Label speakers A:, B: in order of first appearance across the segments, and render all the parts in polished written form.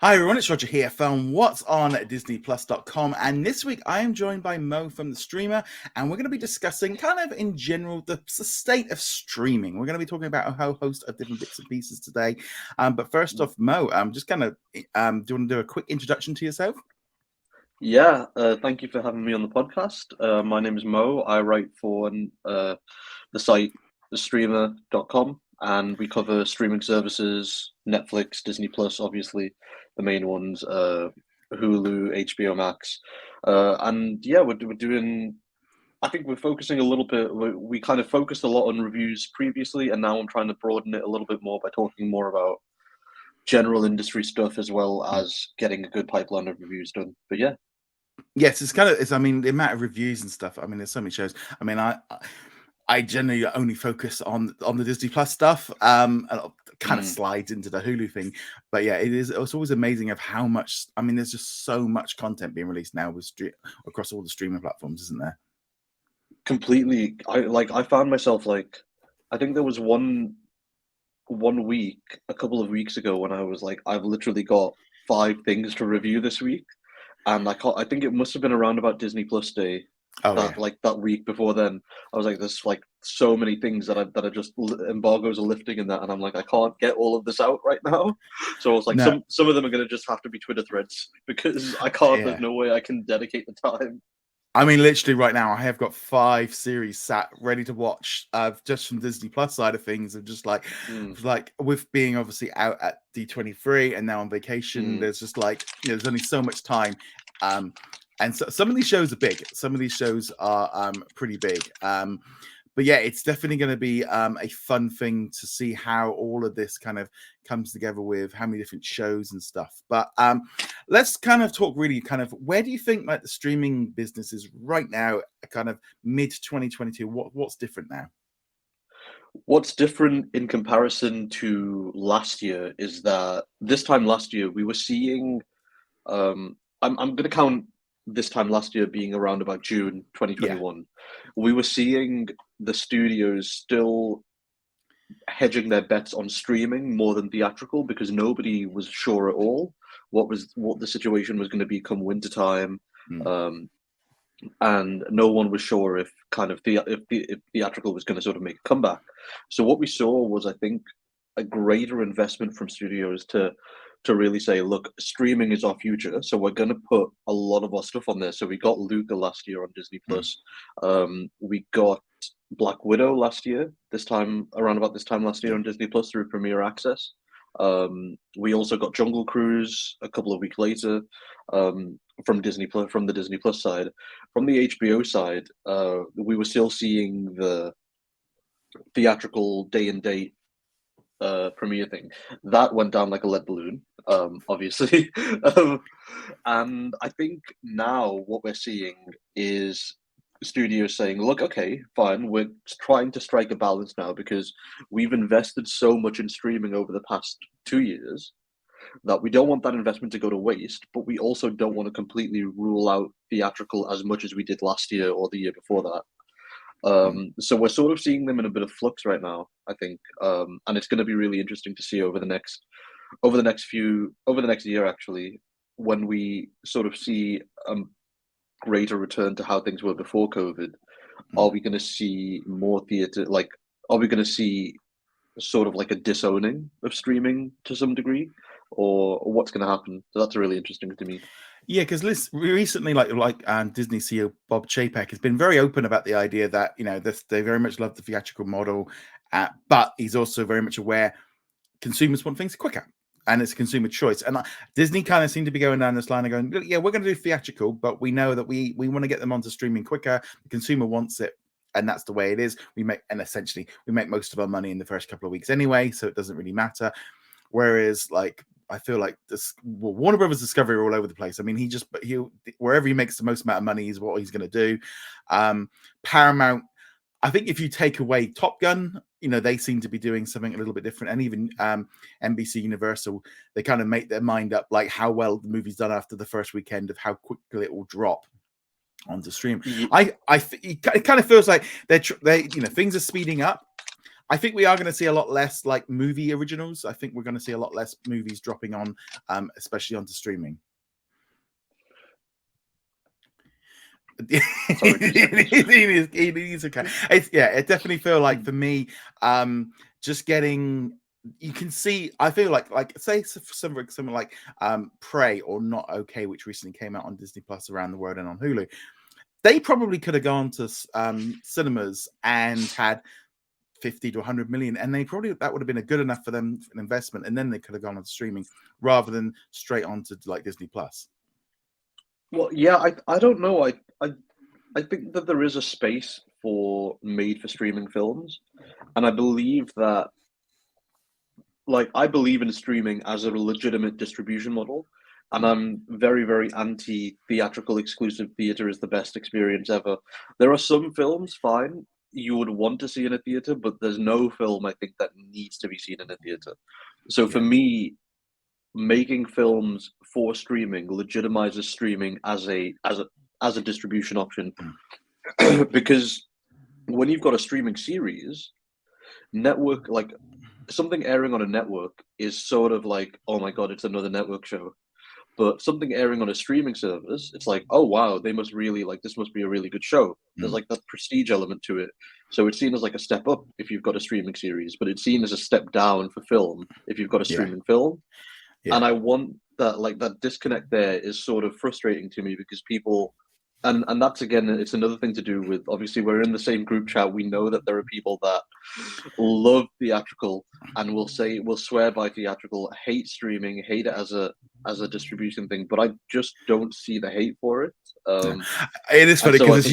A: Hi everyone, it's Roger here from What's on disneyplus.com, and this week I am joined by Mo from the Streamr, and we're going to be discussing kind of in general the state of streaming. We're going to be talking about a whole host of different bits and pieces today. But first off, Mo, just kind of do you want to do a quick introduction to yourself?
B: Thank you for having me on the podcast. My name is Mo. I write for the site streamer.com, and we cover streaming services, Netflix, Disney Plus, obviously the main ones, Hulu, HBO Max, and yeah, we're doing. I think we're focusing a little bit. We kind of focused a lot on reviews previously, and now I'm trying to broaden it a little bit more by talking more about general industry stuff as well as getting a good pipeline of reviews done. But yeah.
A: Yes, I mean, the amount of reviews and stuff. I mean, there's so many shows. I mean, I generally only focus on the Disney Plus stuff. And it kind of slides into the Hulu thing, but yeah, it's always amazing of how much. I mean, there's just so much content being released now across all the streaming platforms, isn't there?
B: Completely. I found myself like, I think there was one week a couple of weeks ago when I was like, I've literally got 5 things to review this week, and I think it must have been around about Disney Plus Day,
A: Oh
B: that
A: yeah,
B: like that week before then. I was like, there's like so many things that are just embargoes are lifting in that, and I'm like, I can't get all of this out right now. So I was like,
A: no,
B: some of them are gonna just have to be Twitter threads because I can't. There's
A: yeah.
B: no way I can dedicate the time.
A: I mean, literally right now, I have got 5 series sat ready to watch, just from Disney Plus side of things. Of just
B: Mm,
A: like with being obviously out at D23 and now on vacation,
B: mm.
A: there's just like there's only so much time, and so some of these shows are big. Some of these shows are pretty big. But yeah, it's definitely going to be a fun thing to see how all of this kind of comes together with how many different shows and stuff. But let's kind of talk really kind of where do you think like the streaming business is right now, kind of mid 2022? What's different now?
B: What's different in comparison to last year is that this time last year we were seeing. I'm going to count this time last year being around about June
A: Yeah.
B: 2021. We were seeing the studios still hedging their bets on streaming more than theatrical because nobody was sure at all what the situation was going to be come wintertime.
A: Mm.
B: Um, and no one was sure if if theatrical was going to sort of make a comeback. So what we saw was, I think, a greater investment from studios to really say, look, streaming is our future, so we're going to put a lot of our stuff on there. So we got Luca last year on Disney
A: Mm.
B: Plus. We got Black Widow last year, this time around about this time last year
A: Yeah.
B: on Disney Plus through Premier Access. We also got Jungle Cruise a couple of weeks later, from Disney Plus, from the Disney Plus side. From the HBO side, we were still seeing the theatrical day and date premiere thing. That went down like a lead balloon, obviously. And I think now what we're seeing is studios saying, look, okay, fine, we're trying to strike a balance now because we've invested so much in streaming over the past 2 years that we don't want that investment to go to waste, but we also don't want to completely rule out theatrical as much as we did last year or the year before that.
A: Mm.
B: So we're sort of seeing them in a bit of flux right now, I think, and it's going to be really interesting to see over the next year actually, when we sort of see a greater return to how things were before COVID. Are
A: Mm.
B: we going to see more theater? Like, are we going to see sort of like a disowning of streaming to some degree, or what's going to happen? So that's really interesting to me.
A: Yeah, because recently, Disney CEO Bob Chapek has been very open about the idea that they very much love the theatrical model, but he's also very much aware consumers want things quicker, and it's a consumer choice. And Disney kind of seem to be going down this line of going, "Look, yeah, we're going to do theatrical, but we know that we want to get them onto streaming quicker. The consumer wants it." And that's the way it is. Essentially we make most of our money in the first couple of weeks anyway, so it doesn't really matter. Whereas, like, I feel like Warner Brothers Discovery are all over the place. I mean, he wherever he makes the most amount of money is what he's going to do. Paramount, I think if you take away Top Gun, they seem to be doing something a little bit different. And even NBC Universal, they kind of make their mind up, like how well the movie's done after the first weekend of how quickly it will drop onto stream.
B: Ye-
A: It kind of feels like they things are speeding up. I think we are going to see a lot less like movie originals. I think we're going to see a lot less movies dropping on, especially onto streaming. It is okay. It definitely feel like for me, just getting. You can see. I feel like say something like Prey or Not Okay, which recently came out on Disney Plus around the world and on Hulu. They probably could have gone to cinemas and had 50 to 100 million, and that would have been a good enough for them for an investment, and then they could have gone on streaming rather than straight onto like Disney Plus.
B: Well, yeah, I don't know. I think that there is a space for made for streaming films, and I believe that, like, I believe in streaming as a legitimate distribution model, and I'm very, very anti theatrical exclusive theater is the best experience ever. There are some films, fine, you would want to see in a theater, but there's no film I think that needs to be seen in a theater. So for me, making films for streaming legitimizes streaming as a distribution option, because when you've got a streaming series, network, like something airing on a network is sort of like, oh my god, it's another network show. But something airing on a streaming service, it's like, oh wow, they must really like this. Must be a really good show. There's like that prestige element to it. So it's seen as like a step up if you've got a streaming series, but it's seen as a step down for film if you've got a streaming film. And I want that, like, that disconnect there is sort of frustrating to me, because people, and that's, again, it's another thing to do with, obviously we're in the same group chat. We know that there are people that love theatrical and will swear by theatrical, hate streaming, hate it as a distribution thing, but I just don't see the hate for it.
A: It is funny because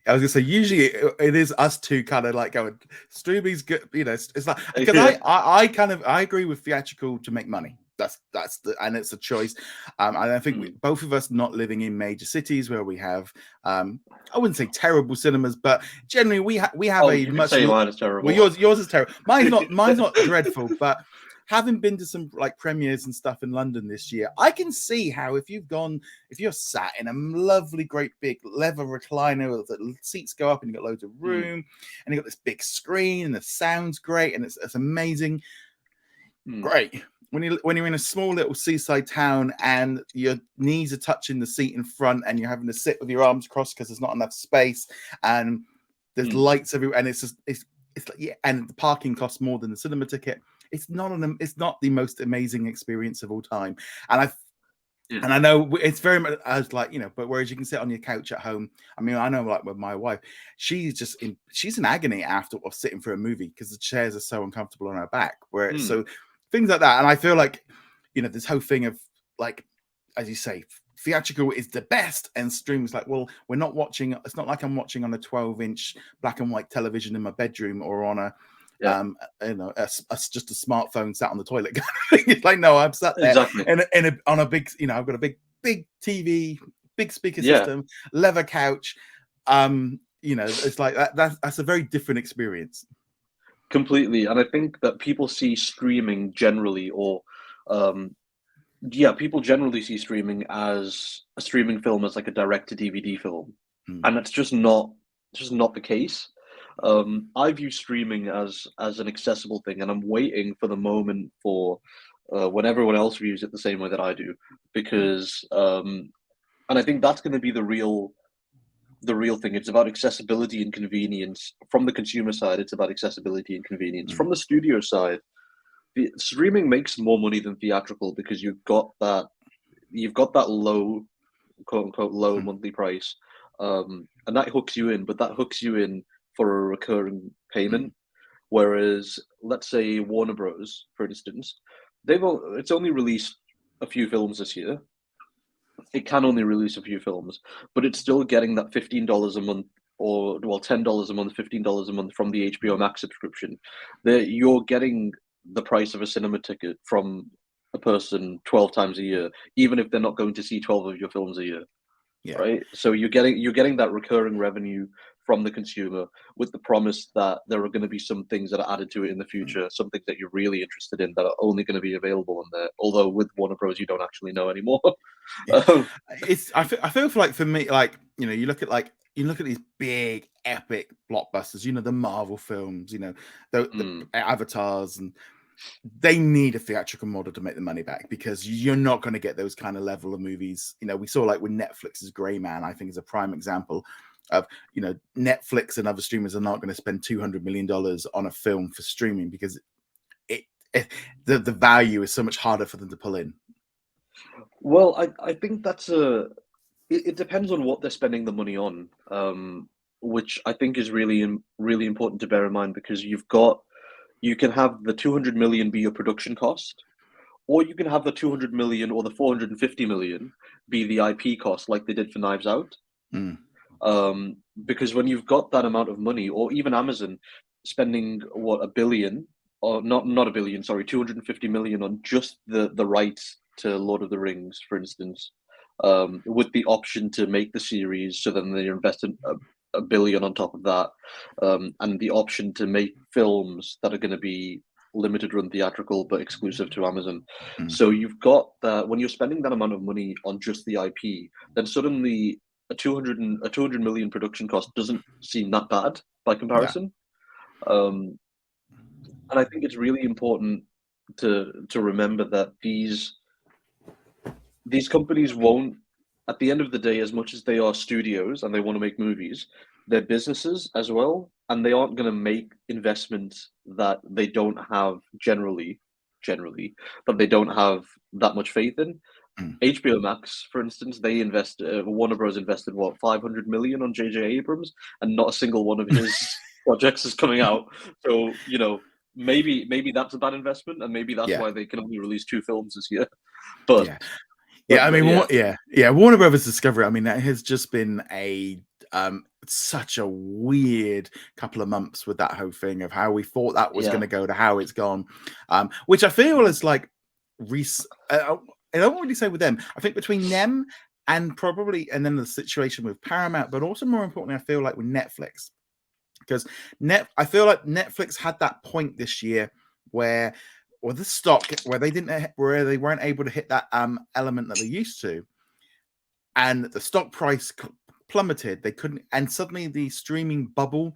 A: I was gonna say usually it is us two kind of like going streaming's good, you know. It's like because I agree with theatrical to make money. And it's a choice. And I think both of us not living in major cities where we have I wouldn't say terrible cinemas, but generally we have a much.
B: Mine is terrible.
A: Well, yours is terrible. Mine's not dreadful, but having been to some like premieres and stuff in London this year, I can see how if you're sat in a lovely, great big leather recliner, the seats go up and you've got loads of room, and you've got this big screen and the sound's great and it's amazing. Great. When you're in a small little seaside town and your knees are touching the seat in front and you're having to sit with your arms crossed because there's not enough space and there's lights everywhere, and it's like, and the parking costs more than the cinema ticket. It's not the most amazing experience of all time. And I know it's very much as like, you know, but whereas you can sit on your couch at home. I mean, I know like with my wife, she's in agony after sitting for a movie because the chairs are so uncomfortable on her back. So things like that. And I feel like, you know, this whole thing of like, as you say, theatrical is the best, and streaming's like, well, we're not watching. It's not like I'm watching on a 12-inch black and white television in my bedroom or on a just a smartphone sat on the toilet. It's like, no, I'm sat there on a big, you know, I've got a big TV, big speaker system, leather couch. You know, it's like that's a very different experience.
B: Completely. And I think that people see streaming generally, or people generally see streaming as a streaming film as like a direct to DVD film, and that's just not the case. I view streaming as an accessible thing, and I'm waiting for the moment for when everyone else views it the same way that I do, because and I think that's going to be the real thing. It's about accessibility and convenience. From the consumer side, it's about accessibility and convenience. From the studio side, the streaming makes more money than theatrical, because you've got that low, quote unquote, low monthly price, and that hooks you in. But that hooks you in for a recurring payment. Whereas, let's say Warner Bros, for instance, it's only released a few films this year. It can only release a few films, but it's still getting that $15 a month, or $10 a month, $15 a month from the HBO Max subscription. You're getting the price of a cinema ticket from a person 12 times a year, even if they're not going to see 12 of your films a year. Yeah. Right. So you're getting that recurring revenue from the consumer, with the promise that there are going to be some things that are added to it in the future, some things that you're really interested in that are only going to be available on there. Although with Warner Bros, you don't actually know anymore.
A: I feel like for me, like, you know, you look at like, you look at these big epic blockbusters, the Marvel films, the Avatars, and they need a theatrical model to make the money back, because you're not going to get those kind of level of movies. We saw like with Netflix's Grey Man, I think is a prime example of, Netflix and other streamers are not going to spend $200 million on a film for streaming, because the value is so much harder for them to pull in.
B: Well, I think that's it depends on what they're spending the money on, which I think is really important to bear in mind, because you can have the 200 million be your production cost, or you can have the 200 million or the 450 million be the IP cost, like they did for Knives Out. Because when you've got that amount of money, or even Amazon spending $1 billion, or not $1 billion, sorry, 250 million on just the rights to Lord of the Rings, for instance, with the option to make the series, so then they're investing $1 billion on top of that, and the option to make films that are going to be limited run theatrical but exclusive to Amazon. So you've got that. When you're spending that amount of money on just the IP, then suddenly a 200 million production cost doesn't seem that bad by comparison. And I think it's really important to remember that these companies won't, at the end of the day, as much as they are studios and they want to make movies, they're businesses as well, and they aren't going to make investments that they don't have generally, that they don't have that much faith in. HBO Max, for instance, they Warner Bros. Invested what, 500 million on J.J. Abrams, and not a single one of his projects is coming out. So maybe that's a bad investment, and maybe that's why they can only release 2 films this year. But
A: Warner Brothers Discovery, I mean, that has just been such a weird couple of months with that whole thing of how we thought that was going to go to how it's gone, which I feel is like I don't really say with them. I think between them and then the situation with Paramount, but also more importantly, I feel like with Netflix, because I feel like Netflix had that point this year where the stock, where they weren't able to hit that element that they used to, and the stock price plummeted. They couldn't, and suddenly the streaming bubble,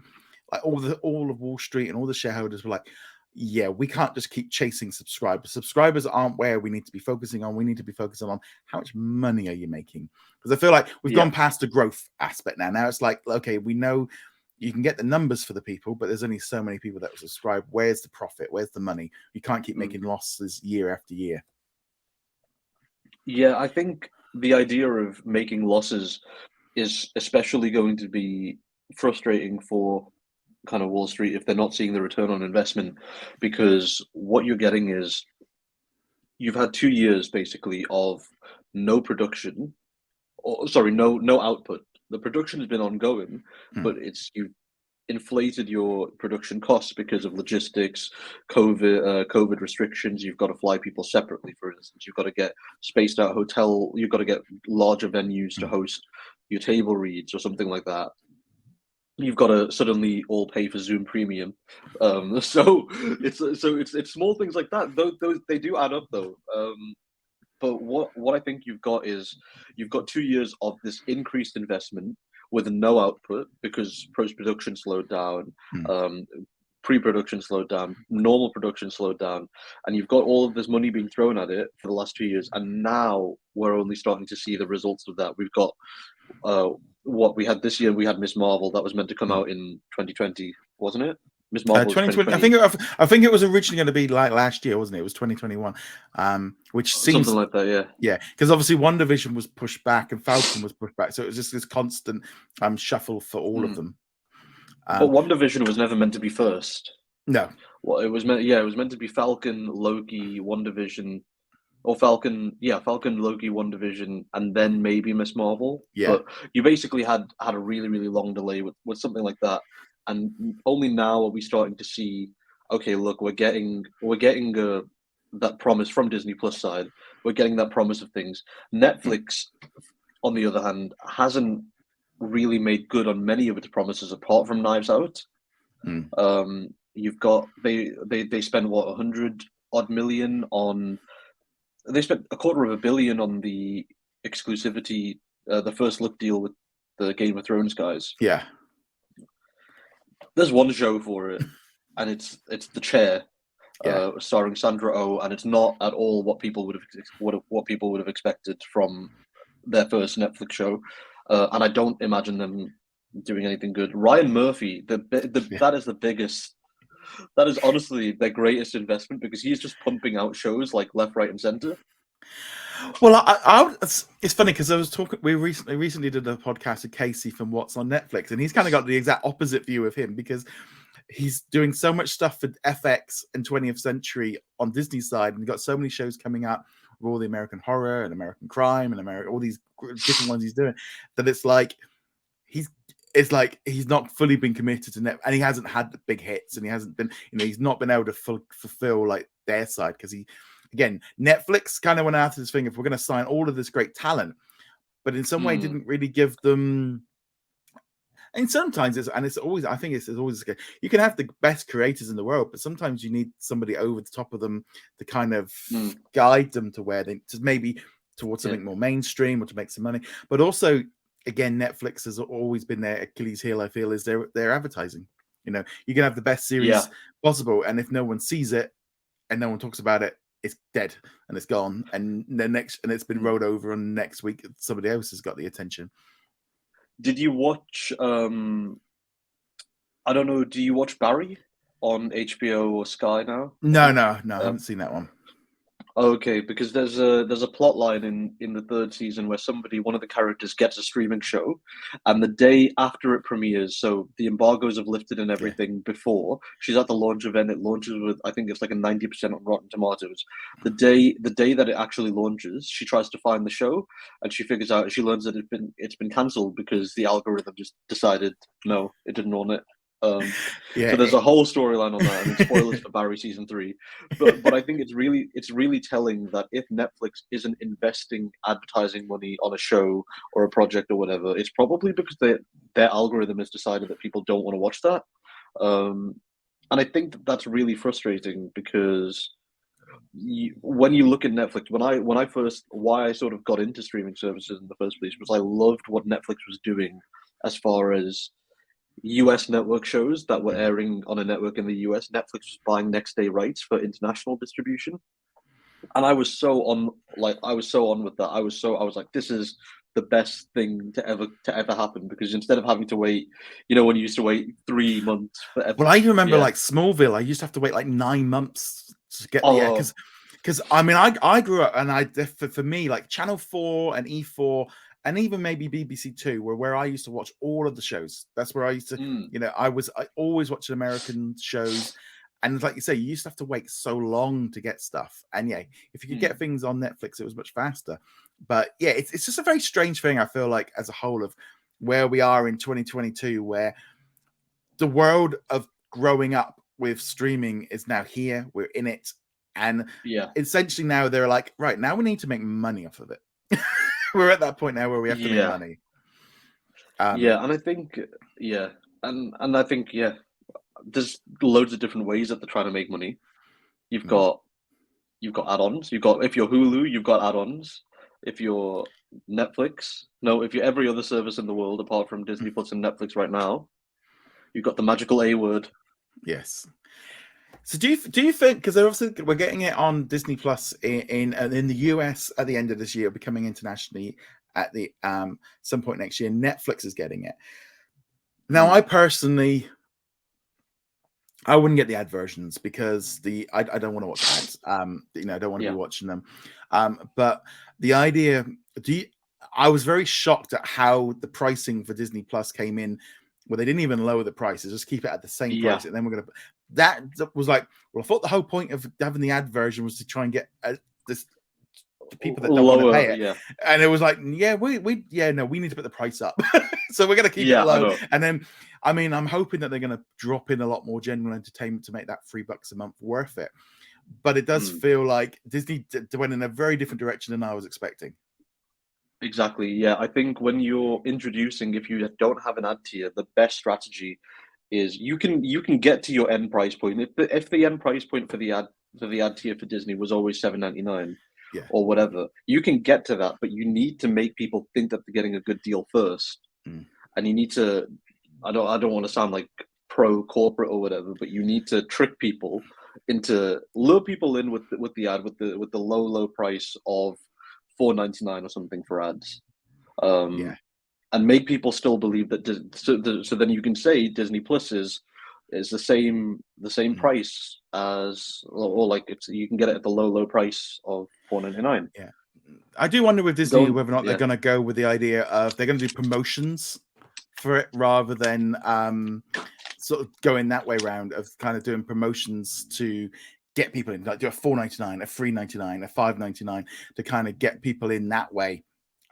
A: like all of Wall Street and all the shareholders were like, yeah, we can't just keep chasing subscribers. Subscribers aren't where we need to be focusing on. We need to be focusing on how much money are you making? Because I feel like we've gone past the growth aspect now. Now it's like, okay, we know you can get the numbers for the people, but there's only so many people that will subscribe. Where's the profit? Where's the money? You can't keep making losses year after year.
B: Yeah, I think the idea of making losses is especially going to be frustrating for kind of Wall Street if they're not seeing the return on investment, because what you're getting is you've had 2 years basically of no production, or sorry, no output. The production has been ongoing, but you've inflated your production costs because of logistics, COVID restrictions. You've got to fly people separately, for instance. You've got to get spaced out hotel. You've got to get larger venues to host your table reads or something like that. You've got to suddenly all pay for Zoom Premium. So it's small things like that. Those they do add up though. But what I think you've got is 2 years of this increased investment with no output because post-production slowed down, pre-production slowed down, normal production slowed down, and you've got all of this money being thrown at it for the last 2 years, and now we're only starting to see the results of that. We've got what we had this year. We had Miss Marvel that was meant to come out in 2020, wasn't it? Miss Marvel
A: 2020. I think it was originally going to be like last year, wasn't it? It was 2021, which seems
B: something like that.
A: Yeah, because obviously WandaVision was pushed back and Falcon was pushed back, so it was just this constant shuffle for all of them.
B: But WandaVision was never meant to be first.
A: No.
B: Well, it was meant to be Falcon, Loki, WandaVision, or Falcon, Loki, WandaVision, and then maybe Miss Marvel.
A: Yeah.
B: But you basically had a really, really long delay with something like that. And only now are we starting to see, okay, look, we're getting that promise from Disney Plus side. We're getting that promise of things. Netflix, on the other hand, hasn't really made good on many of its promises apart from Knives Out. You've got they spent what, 100 odd million on. They spent $250 million on the exclusivity, the first look deal with the Game of Thrones guys.
A: Yeah.
B: There's one show for it, and it's The Chair,
A: Yeah.
B: starring Sandra Oh, and it's not at all what people would have expected from their first Netflix show, and I don't imagine them doing anything good. Ryan Murphy, that is the biggest. That is honestly their greatest investment because he's just pumping out shows like left, right, and center.
A: Well, it's funny because I was talking. We recently did a podcast with Casey from What's on Netflix, and he's kind of got the exact opposite view of him because he's doing so much stuff for FX and 20th Century on Disney side, and he's got so many shows coming out with all the American horror and American crime and all these different ones he's doing. That it's like he's not fully been committed to Netflix, and he hasn't had the big hits, and he hasn't been, he's not been able to fulfill like their side because Netflix kind of went after this thing if we're going to sign all of this great talent, but in some way didn't really give them. And sometimes it's always you can have the best creators in the world, but sometimes you need somebody over the top of them to kind of guide them to where maybe towards something more mainstream or to make some money. But also, again, Netflix has always been their Achilles heel, I feel, is their advertising. You can have the best series possible, and if no one sees it and no one talks about it, it's dead and it's gone. And it's been rolled over, and next week somebody else has got the attention.
B: Did you watch? I don't know. Do you watch Barry on HBO or Sky now?
A: No, I haven't seen that one.
B: Okay, because there's a plot line in the third season where one of the characters gets a streaming show, and the day after it premieres, so the embargoes have lifted and everything before, she's at the launch event. It launches with, I think it's like a 90% on Rotten Tomatoes. The day that it actually launches, she tries to find the show, and she learns that it's been cancelled because the algorithm just decided no, it didn't want it. So there's a whole storyline on that. I mean, spoilers for Barry season 3, but I think it's really telling that if Netflix isn't investing advertising money on a show or a project or whatever, it's probably because their algorithm has decided that people don't want to watch that. And I think that's really frustrating because when you look at Netflix, why I sort of got into streaming services in the first place was I loved what Netflix was doing as far as US network shows that were airing on a network in the US. Netflix was buying next day rights for international distribution, and I was so on with that. I was like, this is the best thing to ever happen, because instead of having to wait, when you used to wait 3 months for
A: Well, I remember like Smallville, I used to have to wait like 9 months to get because I mean I grew up, and for me, like Channel 4 and E4 and even maybe BBC Two were where I used to watch all of the shows. That's where I used to, I always watched American shows. And like you say, you used to have to wait so long to get stuff. And if you could get things on Netflix, it was much faster. But it's just a very strange thing, I feel like, as a whole, of where we are in 2022, where the world of growing up with streaming is now here. We're in it. And essentially now they're like, right, now we need to make money off of it. We're at that point now where we have to make money.
B: And I think, and I think, there's loads of different ways that they're trying to make money. You've got add-ons. If you're Hulu, you've got add-ons. If you're Netflix, if you're every other service in the world apart from Disney Plus and Netflix right now, you've got the magical A word. Yes.
A: So do you think, because obviously we're getting it on Disney Plus in the US at the end of this year, becoming internationally at the some point next year, Netflix is getting it. Now, I personally, I wouldn't get the ad versions because I don't want to watch ads. I don't want to be watching them. But the idea, I was very shocked at how the pricing for Disney Plus came in, where they didn't even lower the prices, just keep it at the same price, and then we're gonna. That was like, well, I thought the whole point of having the ad version was to try and get the people that don't want to pay it, and it was like, we need to put the price up, so we're gonna keep it low, and then. I mean, I'm hoping that they're going to drop in a lot more general entertainment to make that $3 a month worth it. But it does feel like Disney went in a very different direction than I was expecting.
B: Exactly. Yeah, I think when you're introducing, if you don't have an ad tier, the best strategy is you can get to your end price point. If the end price point for the ad tier for Disney was always $7.99 or whatever, you can get to that, but you need to make people think that they're getting a good deal first. and you need to. I don't want to sound like pro corporate or whatever, but you need to trick people into lure people in with the ad with the low price of $4.99 or something for ads. And make people still believe that. So then you can say Disney Plus is the same price as, or like you can get it at the low price of $4.99.
A: Yeah, I do wonder with Disney whether or not they're going to go with the idea of they're going to do promotions for it rather than sort of going that way around of kind of doing promotions to get people in, like do a $4.99, a $3.99, a $5.99 to kind of get people in that way.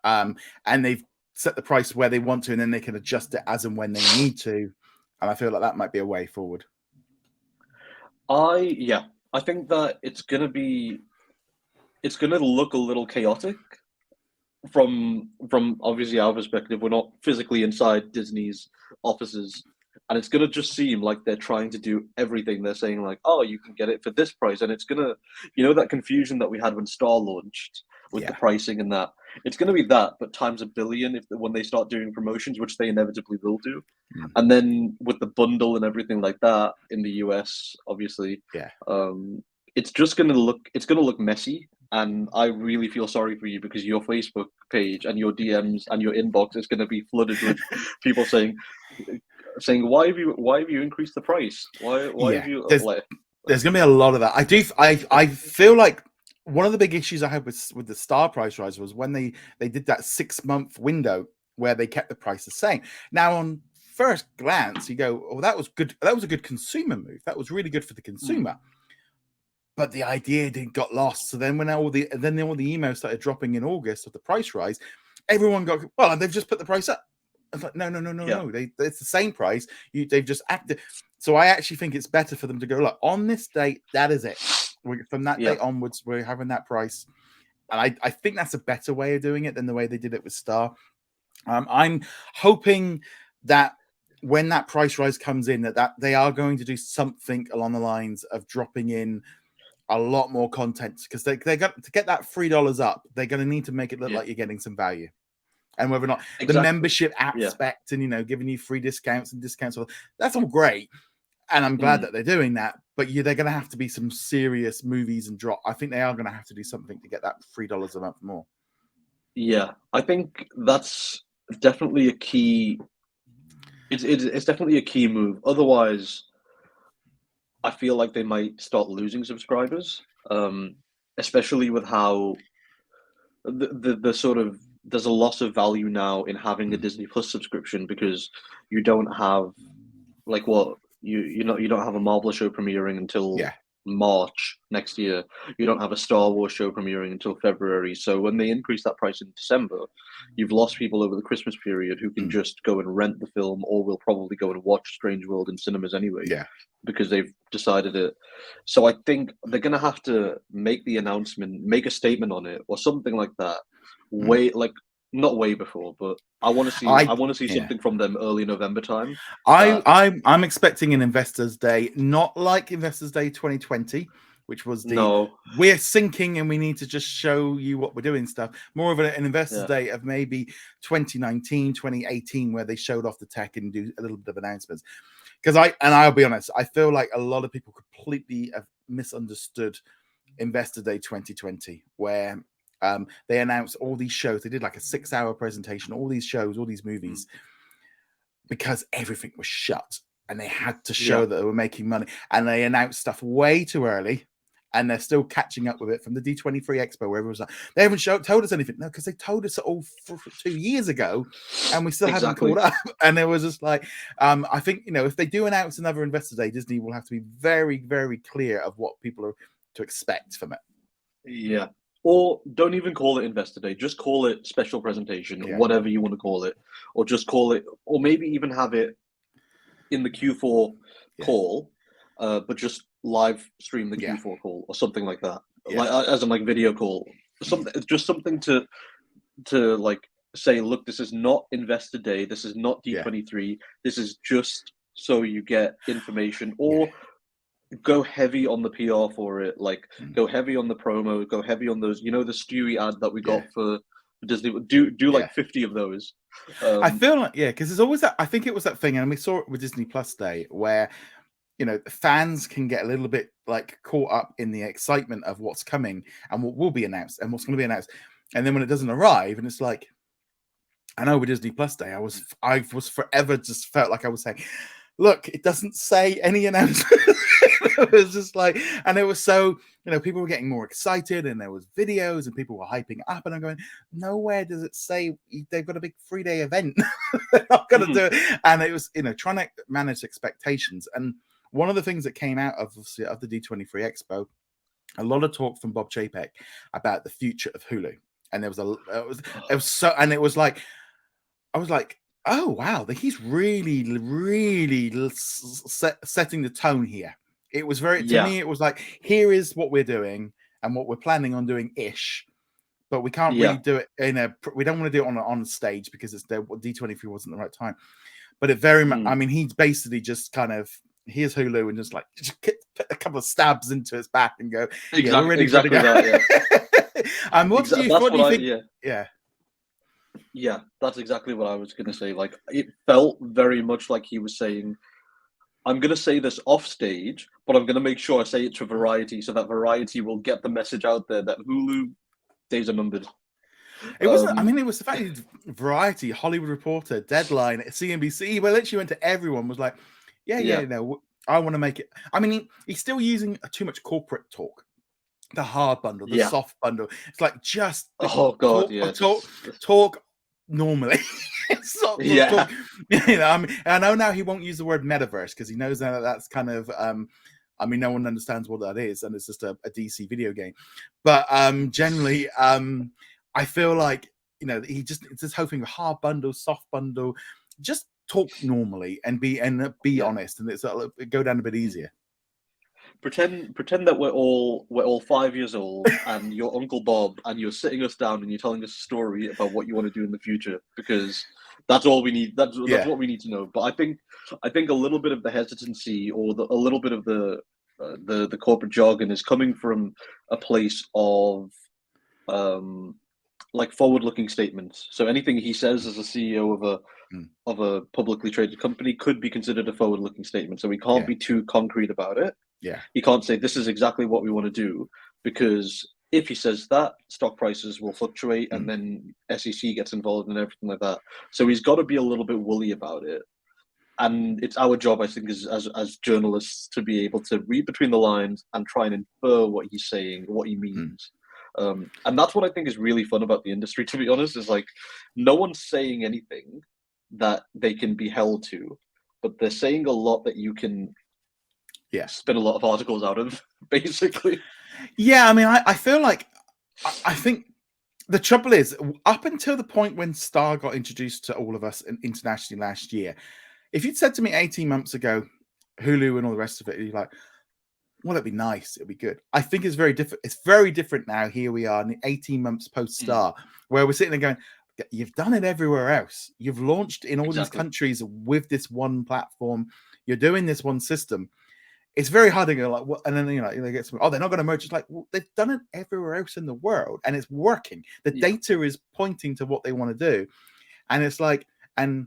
A: And they've set the price where they want to, and then they can adjust it as and when they need to. And I feel like that might be a way forward.
B: I think that it's gonna look a little chaotic from obviously our perspective. We're not physically inside Disney's offices, and it's gonna just seem like they're trying to do everything. They're saying like, oh, you can get it for this price, and it's gonna, that confusion that we had when Star launched with the pricing and that. It's going to be that, but times a billion when they start doing promotions, which they inevitably will do. And then with the bundle and everything like that in the US, obviously, it's just going to look messy. And I really feel sorry for you because your Facebook page and your DMs and your inbox is going to be flooded with people saying, why have you increased the price? Why have you?
A: There's going to be a lot of that. I feel like one of the big issues I had with the Star price rise was when they did that 6-month window where they kept the price the same. Now, on first glance, you go, "Oh, that was good. That was a good consumer move. That was really good for the consumer." But the idea got lost. So then when all the emails started dropping in August of the price rise, everyone got, well, they've just put the price up. I was like, no. It's the same price. They've just acted. So I actually think it's better for them to go, look, on this date, that is it. From that date onwards, we're having that price. And I think that's a better way of doing it than the way they did it with Star. I'm hoping that when that price rise comes in, that they are going to do something along the lines of dropping in a lot more content, because they got to get that $3 up. They're going to need to make it look like you're getting some value. And whether or not the membership aspect and giving you free discounts and discounts, that's all great. And I'm glad that they're doing that, but they're going to have to be some serious movies and drop. I think they are going to have to do something to get that $3 a month more.
B: Yeah, I think that's definitely a key. It's definitely a key move. Otherwise, I feel like they might start losing subscribers, especially with how the sort of there's a loss of value now in having a Disney Plus subscription because you don't have you don't have a Marvel show premiering until March next year. You don't have a Star Wars show premiering until February. So when they increase that price in December, you've lost people over the Christmas period who can just go and rent the film, or will probably go and watch Strange World in cinemas anyway. Because they've decided it. So I think they're going to have to make the announcement, make a statement on it, or something like that. Not way before, but I want to see something from them early November time.
A: I'm expecting an Investors Day, not like Investors Day 2020, which was we're sinking and we need to just show you what we're doing stuff. More of an Investors Day of maybe 2019, 2018, where they showed off the tech and do a little bit of announcements. Because I'll be honest, I feel like a lot of people completely have misunderstood Investor Day 2020, where they announced all these shows. They did like a 6-hour presentation, all these shows, all these movies, because everything was shut and they had to show that they were making money. And they announced stuff way too early, and they're still catching up with it from the D23 Expo, where everyone's like, they haven't told us anything. No, because they told us it all 2 years ago, and we still haven't caught up. And it was just like, I think, if they do announce another Investor Day, Disney will have to be very, very clear of what people are to expect from it.
B: Yeah. Or don't even call it Investor Day. Just call it special presentation, whatever you want to call it. Or just call it, or maybe even have it in the Q4 call, but just live stream the Q4 call or something like that. As in video call. Something to like say, look, this is not Investor Day. This is not D23. This is just so you get information. Or go heavy on the PR for it, go heavy on the promo, go heavy on those, the Stewie ad that we got for Disney do like
A: Yeah.
B: 50 of those.
A: I feel like, yeah, because there's always that. I think it was that thing, and we saw it with Disney Plus Day, where fans can get a little bit like caught up in the excitement of what's coming and what will be announced and what's going to be announced, and then when it doesn't arrive, and it's like, I know with Disney Plus Day, I was forever just felt like I was saying, look, it doesn't say any announcement. It was just like, and it was so, people were getting more excited, and there was videos, and people were hyping up, and I'm going, nowhere does it say they've got a big 3-day event. They're not going to do it. And it was, trying to manage expectations. And one of the things that came out of the D23 Expo, a lot of talk from Bob Chapek about the future of Hulu. And there was it was so, and it was like, I was like, oh wow, he's really setting the tone here. It was to me, it was like, here is what we're doing and what we're planning on doing ish, but we can't really do it we don't want to do it on stage because it's D23 wasn't the right time. But it very much, I mean, he's basically just kind of, here's Hulu, and just put a couple of stabs into its back and go, we're ready to go. And what do you think?
B: Yeah, that's exactly what I was going to say. Like, it felt very much like he was saying, I'm going to say this off stage, but I'm going to make sure I say it to Variety, so that Variety will get the message out there that Hulu days are numbered.
A: It wasn't. I mean, it was the fact that Variety, Hollywood Reporter, Deadline, CNBC, well, literally went to everyone, was like, I want to make it. I mean, he's still using too much corporate talk. The hard bundle, the soft bundle. It's like, just talk normally. Talk. I know now he won't use the word metaverse because he knows that that's kind of I mean, no one understands what that is, and it's just a DC video game. But generally, I feel like it's just hoping hard bundle, soft bundle, just talk normally and be honest, and it's go down a bit easier.
B: Pretend that we're all 5 years old, and you're Uncle Bob, and you're sitting us down, and you're telling us a story about what you want to do in the future, because that's all we need. That's what we need to know. But I think a little bit of the hesitancy, or a little bit of the corporate jargon, is coming from a place of like forward-looking statements. So anything he says as a CEO of a publicly traded company could be considered a forward-looking statement. So we can't be too concrete about it.
A: Yeah,
B: he can't say this is exactly what we want to do, because if he says that, stock prices will fluctuate, and then SEC gets involved and everything like that. So he's got to be a little bit woolly about it. And it's our job, I think, as journalists, to be able to read between the lines and try and infer what he's saying, what he means. And that's what I think is really fun about the industry, to be honest, is like, no one's saying anything that they can be held to, but they're saying a lot that you can spin a lot of articles out of, basically.
A: Yeah, I mean, I feel like, I think the trouble is, up until the point when Star got introduced to all of us internationally last year, if you'd said to me 18 months ago, Hulu and all the rest of it, you're like, well, it'd be nice, it'd be good. I think it's very different. It's very different now. Here we are, 18 months post Star, where we're sitting there going, you've done it everywhere else. You've launched in all these countries with this one platform. You're doing this one system. It's very hard to go like, what? And then they get some. Oh, they're not going to merge. It's like, well, they've done it everywhere else in the world, and it's working. The data is pointing to what they want to do, and it's like, and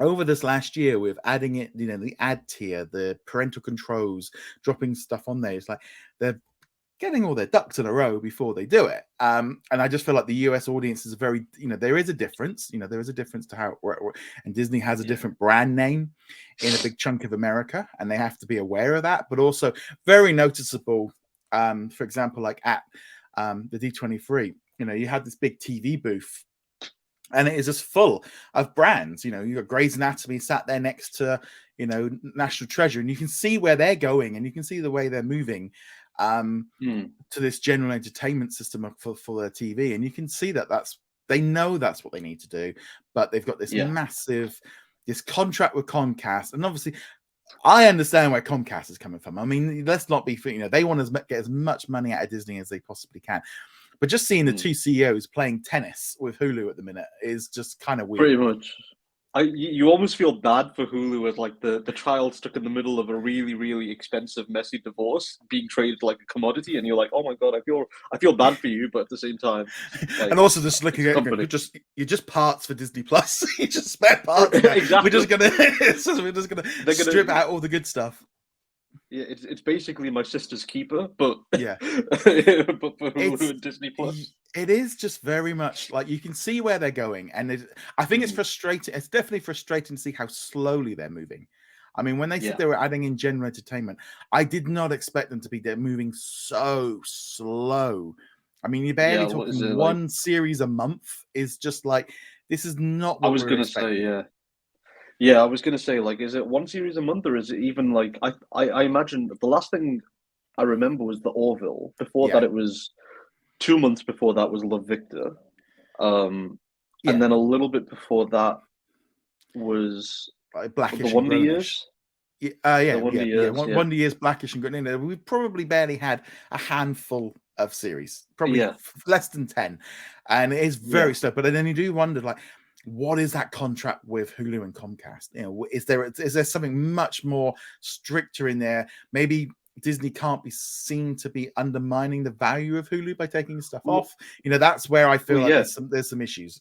A: over this last year, with adding it, the ad tier, the parental controls, dropping stuff on there. It's like they're getting all their ducks in a row before they do it. And I just feel like the US audience is very, there is a difference. There is a difference to how it works. And Disney has a different brand name in a big chunk of America, and they have to be aware of that. But also very noticeable. For example, like at the D23, you had this big TV booth, and it is just full of brands. You've got Grey's Anatomy sat there next to, National Treasure, and you can see where they're going, and you can see the way they're moving to this general entertainment system for their TV. And you can see that they know that's what they need to do, but they've got this massive, this contract with Comcast. And obviously, I understand where Comcast is coming from. I mean, let's not be, they want to get as much money out of Disney as they possibly can. But just seeing the two CEOs playing tennis with Hulu at the minute is just kind of weird.
B: Pretty much. You almost feel bad for Hulu as like the child stuck in the middle of a really, really expensive, messy divorce, being traded like a commodity, and you're like, oh my god, I feel bad for you, but at the same time, like
A: And also just looking
B: it's
A: at it,
B: comforting.
A: you're just parts for Disney Plus. You're just spare parts now.
B: Exactly.
A: We're just gonna
B: They're
A: strip
B: gonna
A: out all the good stuff.
B: Yeah, it's basically my sister's keeper, but
A: Yeah.
B: but for Hulu
A: It's
B: and Disney Plus.
A: it is just very much like you can see where they're going, and I think it's
B: Mm,
A: frustrating. It's definitely frustrating to see how slowly they're moving. I mean, when they said
B: yeah,
A: they were adding in general entertainment, I did not expect them to be there moving so slow. I mean, you're
B: yeah.
A: barely
B: What is
A: talking
B: it like?
A: one series a month. Is just like this is not
B: I
A: what
B: was
A: we were
B: gonna say,
A: expecting.
B: yeah, yeah. I was gonna say, like, is it one series a month, or is it even like I imagine the last thing I remember was the Orville. Before
A: Yeah,
B: that, it was 2 months before that was Love Victor, um, and
A: yeah,
B: then a little bit before that was
A: like
B: the
A: Blackish and
B: Wonder
A: Grownish.
B: Years.
A: Yeah,
B: The Wonder
A: yeah.
B: Years, yeah,
A: Wonder Years, Blackish and Grownish. We've probably barely had a handful of series, probably
B: yeah,
A: less than 10, and it is
B: yeah.
A: very slow. But then you do wonder, like, what is that contract with Hulu and Comcast? You know, is there something much more stricter in there? Maybe Disney can't be seen to be undermining the value of Hulu by taking stuff
B: Well,
A: off. You know, that's where I
B: well,
A: feel like
B: yeah.
A: there's some issues.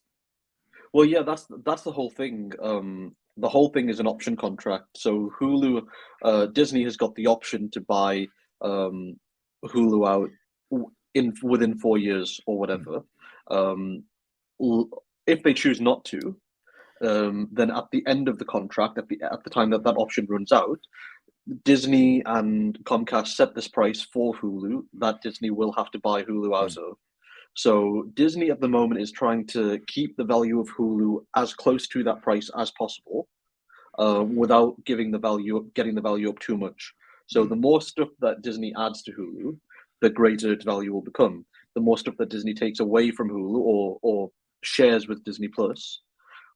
B: Well, yeah, that's the whole thing. The whole thing is an option contract. So Hulu, Disney has got the option to buy um, Hulu out in within 4 years or
A: Mm,
B: whatever. Um, if they choose not to, then at the end of the contract, at the time that that option runs out, Disney and Comcast set this price for Hulu that Disney will have to buy Hulu out
A: mm,
B: of. So Disney at the moment is trying to keep the value of Hulu as close to that price as possible, without getting the value up too much. So
A: mm,
B: the more stuff that Disney adds to Hulu, the greater its value will become. The more stuff that Disney takes away from Hulu or shares with Disney Plus,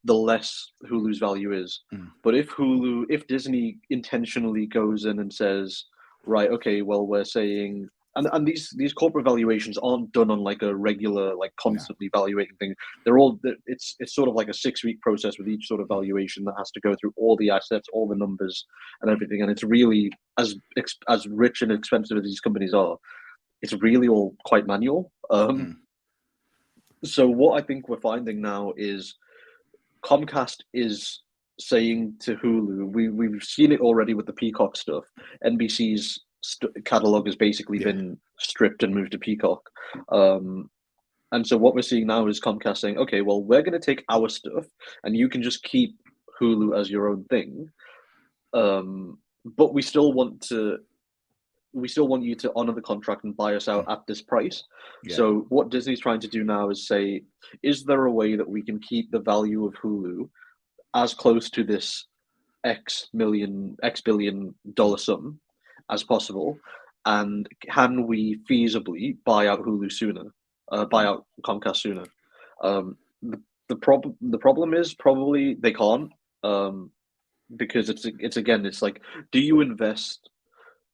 B: the less Hulu's value is.
A: mm.
B: But if Disney intentionally goes in and says, right, okay, well, we're saying, and these corporate valuations aren't done on like a regular, like
A: No.
B: constantly valuating thing. They're all it's sort of like a 6 week process with each sort of valuation that has to go through all the assets, all the numbers, and everything. And it's really as rich and expensive as these companies are. It's really all quite manual.
A: Mm,
B: So what I think we're finding now is Comcast is saying to Hulu, we've seen it already with the Peacock stuff. NBC's catalog has basically
A: yeah.
B: been stripped and moved to Peacock. Um, and so what we're seeing now is Comcast saying, okay, well, we're going to take our stuff and you can just keep Hulu as your own thing. But we still want you to honor the contract and buy us out
A: Mm,
B: at this price.
A: yeah.
B: So what Disney's trying to do now is say, is there a way that we can keep the value of Hulu as close to this X billion dollar sum as possible? And can we feasibly buy out Hulu sooner, buy
A: Mm.
B: out Comcast sooner? Um, the problem is probably they can't, because it's like, do you invest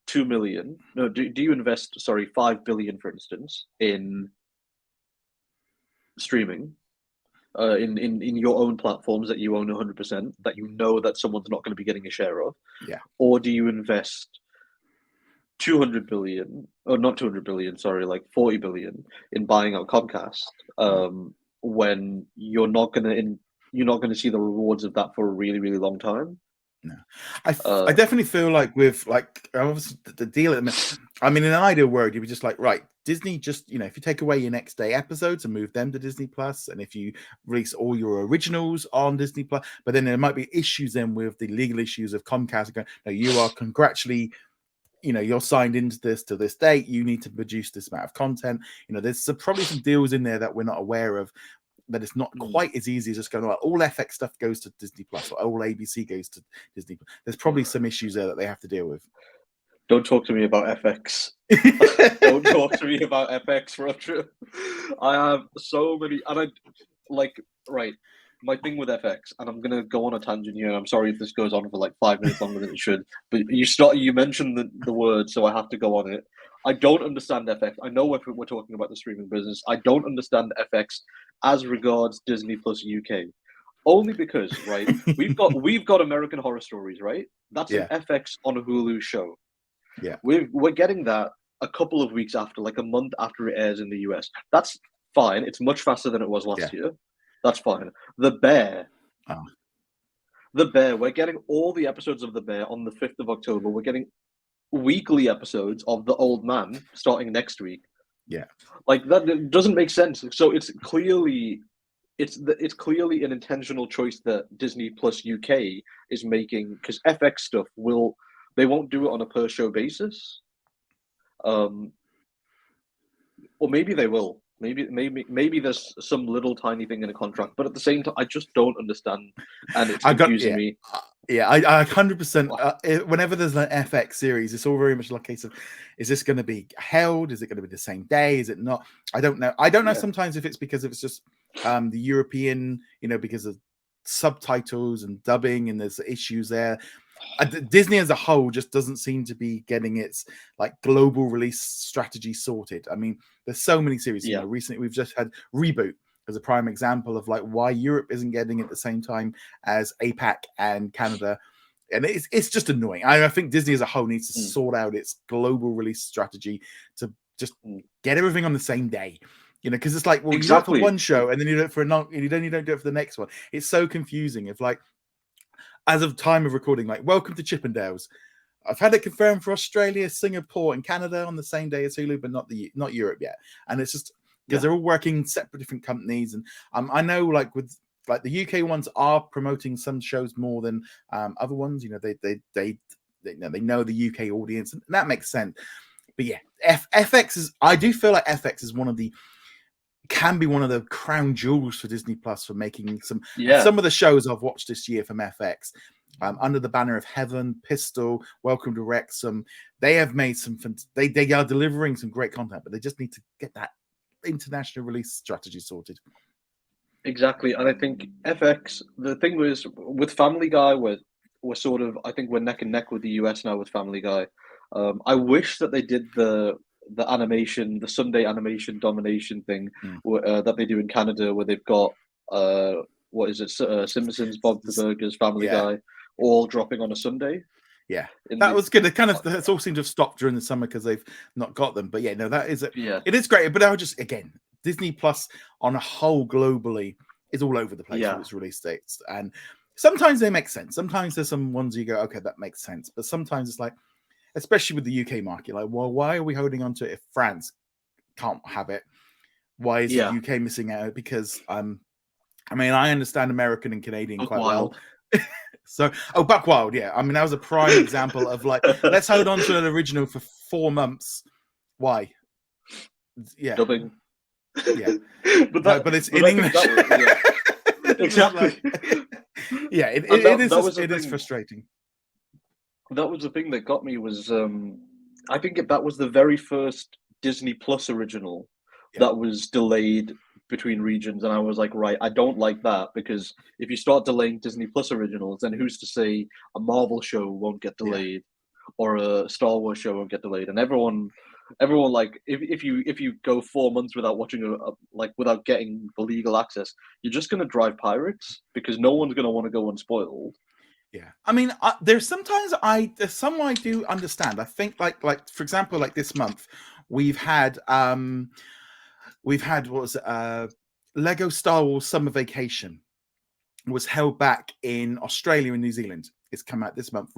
B: 2 million? No, do you invest, sorry, 5 billion, for instance, in streaming, in your own platforms that you own 100%, that you know that someone's not going to be getting a share of,
A: Yeah.
B: or do you invest 200 billion, or not 200 billion, sorry, like 40 billion in buying out Comcast,
A: Mm.
B: when you're not going to see the rewards of that for a really, really long time?
A: No, I
B: Uh,
A: definitely feel like with like obviously the deal at the minute. I mean, in an ideal world, you'd be just like, right, Disney, just if you take away your next day episodes and move them to Disney Plus, and if you release all your originals on Disney Plus, but then there might be issues then with the legal issues of Comcast going, no, you are congratulally, you're signed into this to this date. You need to produce this amount of content. There's probably some deals in there that we're not aware of, that it's not quite as easy as just going, well, all FX stuff goes to Disney Plus or all ABC goes to Disney. There's probably some issues there that they have to deal with.
B: don't talk to me about FX. Don't talk to me about FX, Roger. I have so many, and I like right. My thing with FX, and I'm gonna go on a tangent here. And I'm sorry if this goes on for like 5 minutes longer than it should, but you mentioned the word, so I have to go on it. I don't understand FX. I know we're talking about the streaming business. I don't understand FX as regards Disney Plus UK. Only because, right, we've got American Horror Stories, right? That's
A: Yeah.
B: an FX on a Hulu show.
A: Yeah.
B: We're getting that a couple of weeks after, like a month after it airs in the US. That's fine. It's much faster than it was last year. That's fine. The Bear.
A: Oh.
B: The Bear. We're getting all the episodes of The Bear on the 5th of October. We're getting weekly episodes of The Old Man starting next week.
A: Yeah.
B: Like that doesn't make sense. So it's clearly an intentional choice that Disney Plus UK is making, because FX stuff they won't do it on a per show basis. Or maybe they will. Maybe there's some little tiny thing in a contract, but at the same time, I just don't understand, and it's confusing me.
A: Yeah, I 100%. Whenever there's an FX series, it's all very much like a case of, is this going to be held? Is it going to be the same day? Is it not? I don't know. I don't know sometimes if it's because it's just the European, because of subtitles and dubbing, and there's issues there. Disney as a whole just doesn't seem to be getting its like global release strategy sorted. I mean, there's so many series. Recently we've just had Reboot as a prime example of like why Europe isn't getting it at the same time as APAC and Canada, and it's just annoying. I think Disney as a whole needs to sort out its global release strategy to just get everything on the same day. Because it's like, well, you do it for one show and then you do it for you don't do it for the next one. It's so confusing. If like, as of time of recording, like, welcome to Chippendales. I've had it confirmed for Australia, Singapore, and Canada on the same day as Hulu, but not Europe yet. And it's just because they're all working separate different companies. And I know like with like the UK ones are promoting some shows more than other ones. They know the UK audience, and that makes sense. But yeah, FX is. I do feel like FX is can be one of the crown jewels for Disney Plus for making some of the shows I've watched this year from FX. Under the Banner of Heaven, Pistol, Welcome to Wrexham. They have made some. They are delivering some great content, but they just need to get that international release strategy sorted.
B: Exactly, and I think FX. The thing was with Family Guy, we're sort of. I think we're neck and neck with the US now with Family Guy. I wish that they did the animation, the Sunday animation domination thing that they do in Canada, where they've got what is it, Simpsons, Bob the Burgers, Family Guy, all dropping on a Sunday.
A: Yeah, that was good. It all seemed to have stopped during the summer because they've not got them. But yeah, no, that is it. Yeah, it is great. But I would just Disney Plus on a whole globally is all over the place with its release dates, and sometimes they make sense. Sometimes there's some ones you go, okay, that makes sense. But sometimes it's like, especially with the UK market, like, well, why are we holding on to it if France can't have it? Why is the UK missing out? Because I mean, I understand American and Canadian quite well. So, Buck Wild, I mean, that was a prime example of like, let's hold on to an original for 4 months. Why? Yeah,
B: dubbing.
A: Yeah, but it's in English.
B: Exactly.
A: It is frustrating.
B: That was the thing that got me was I think that was the very first Disney Plus original that was delayed between regions, and I was like, right, I don't like that, because if you start delaying Disney Plus originals, then who's to say a Marvel show won't get delayed or a Star Wars show won't get delayed? And everyone like, if you go 4 months without watching without getting the legal access, you're just going to drive pirates, because no one's going to want to go unspoiled.
A: Yeah, I mean, there's some I do understand. I think like for example, like this month, we've had what was it? Lego Star Wars Summer Vacation was held back in Australia and New Zealand. It's come out this month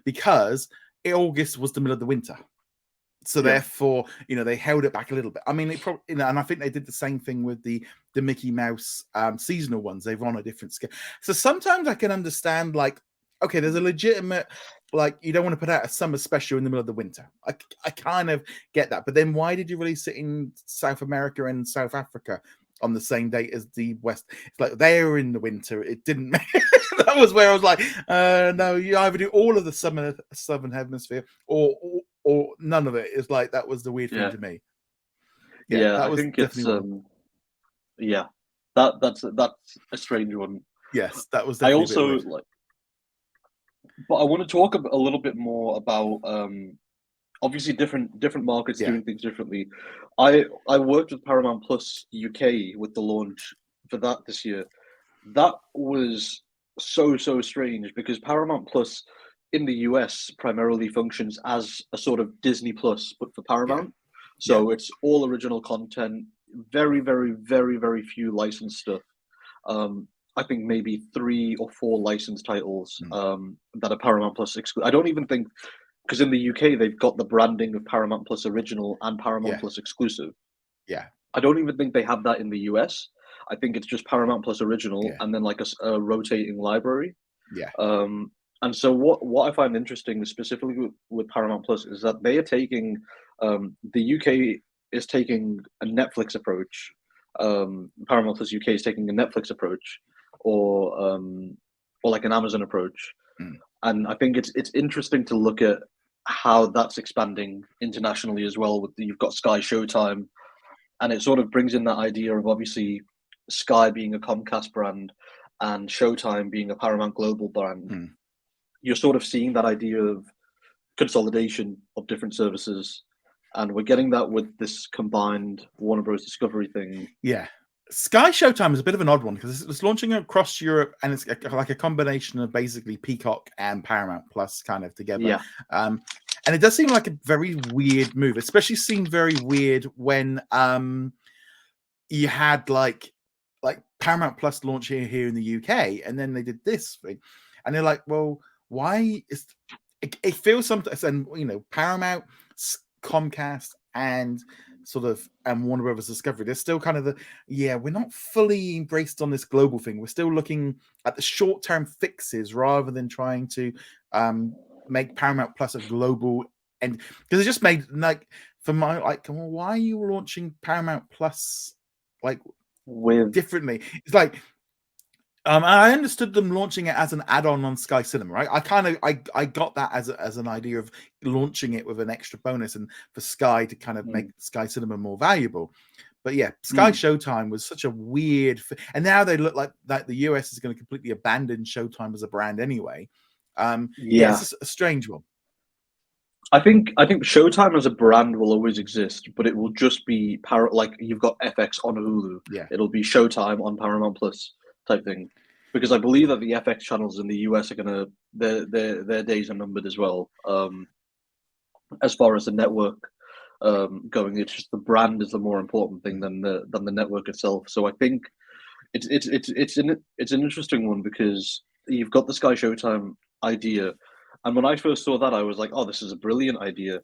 A: because August was the middle of the winter. So therefore, they held it back a little bit. I mean, it probably, and I think they did the same thing with the Mickey Mouse seasonal ones. They've on a different scale. So sometimes I can understand, like, okay, there's a legitimate, like, you don't want to put out a summer special in the middle of the winter. I kind of get that. But then why did you release it in South America and South Africa on the same date as the West? It's like they were in the winter. It didn't make that was where I was like, no, you either do all of the Southern Hemisphere or none of it. It's like, that was the weird thing to me.
B: I think it's that's a strange one.
A: Yes, that was definitely
B: I also like, but I want to talk a little bit more about obviously different markets doing things differently. I worked with Paramount Plus UK with the launch for that this year. that was so strange because Paramount Plus in the US primarily functions as a sort of Disney Plus, but for Paramount. So it's all original content, very few licensed stuff. I think maybe 3 or 4 licensed titles that are Paramount Plus exclusive. I don't even think, because in the UK they've got the branding of Paramount Plus Original and Paramount Plus Exclusive.
A: Yeah.
B: I don't even think they have that in the US. I think it's just Paramount Plus Original and then like a rotating library.
A: Yeah.
B: And so what I find interesting, specifically with Paramount Plus, is that they are taking the UK is taking a Netflix approach. Paramount Plus UK is taking a Netflix approach, or like an Amazon approach. And I think it's interesting to look at how that's expanding internationally as well. You've got Sky Showtime, and it sort of brings in that idea of obviously Sky being a Comcast brand and Showtime being a Paramount Global brand. You're sort of seeing that idea of consolidation of different services, and we're getting that with this combined Warner Bros. Discovery thing.
A: Yeah. Sky Showtime is a bit of an odd one because it's launching across Europe, and it's like a combination of basically Peacock and Paramount Plus kind of together.
B: Yeah.
A: And it does seem like a very weird move, especially seemed very weird when you had like Paramount Plus launch here in the UK, and then they did this thing, and they're like, well, why is it feels sometimes, and you know, Paramount, Comcast, and Warner Brothers Discovery, they're still kind of we're not fully embraced on this global thing. We're still looking at the short-term fixes rather than trying to make Paramount Plus a global, and because it just made like for my well, why are you launching Paramount Plus with differently? It's like I understood them launching it as an add-on on Sky Cinema, right? I got that as an idea of launching it with an extra bonus and for Sky to kind of make Sky Cinema more valuable. But yeah, Sky Showtime was such a weird, and now they look like that the US is going to completely abandon Showtime as a brand anyway. It's just a strange one.
B: I think Showtime as a brand will always exist, but it will just be like you've got FX on Hulu.
A: Yeah,
B: it'll be Showtime on Paramount Plus type thing, because I believe that the FX channels in the US are gonna their days are numbered as well. As far as the network going, it's just the brand is the more important thing than the network itself. So I think it's an interesting one because you've got the Sky Showtime idea, and when I first saw that, I was like, oh, this is a brilliant idea.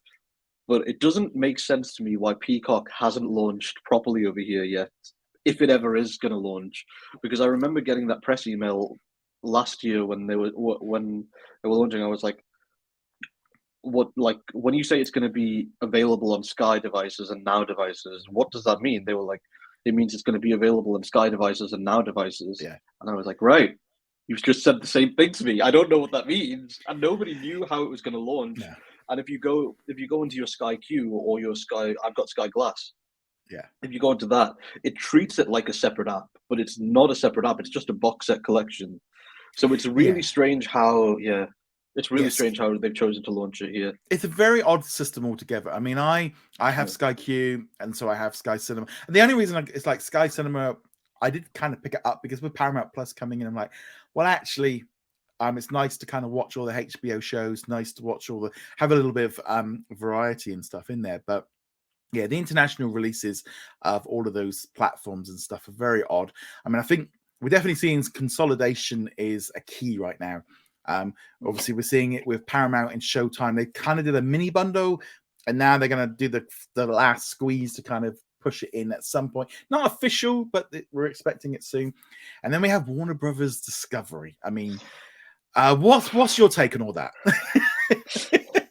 B: But it doesn't make sense to me why Peacock hasn't launched properly over here yet, if it ever is going to launch. Because I remember getting that press email last year when they were launching. I was like, what? Like, when you say it's going to be available on Sky devices and Now devices, what does that mean? They were like, it means it's going to be available on Sky devices and Now devices.
A: Yeah.
B: And I was like, right. You've just said the same thing to me. I don't know what that means, and nobody knew how it was going to launch.
A: Yeah.
B: And if you go into your Sky Q or your Sky, I've got Sky Glass.
A: Yeah.
B: If you go into that, it treats it like a separate app, but it's not a separate app. It's just a box set collection. So it's really strange how, it's really strange how they've chosen to launch it here.
A: It's a very odd system altogether. I mean, I have Sky Q, and so I have Sky Cinema. And the only reason it's like Sky Cinema, I did kind of pick it up because with Paramount Plus coming in, I'm like, well, actually, it's nice to kind of watch all the HBO shows, nice to watch have a little bit of variety and stuff in there. But yeah, the international releases of all of those platforms and stuff are very odd. I mean, I think we're definitely seeing consolidation is a key right now. Obviously, we're seeing it with Paramount and Showtime. They kind of did a mini bundle, and now they're going to do the last squeeze to kind of push it in at some point. Not official, but we're expecting it soon. And then we have Warner Brothers Discovery. I mean, what's your take on all that?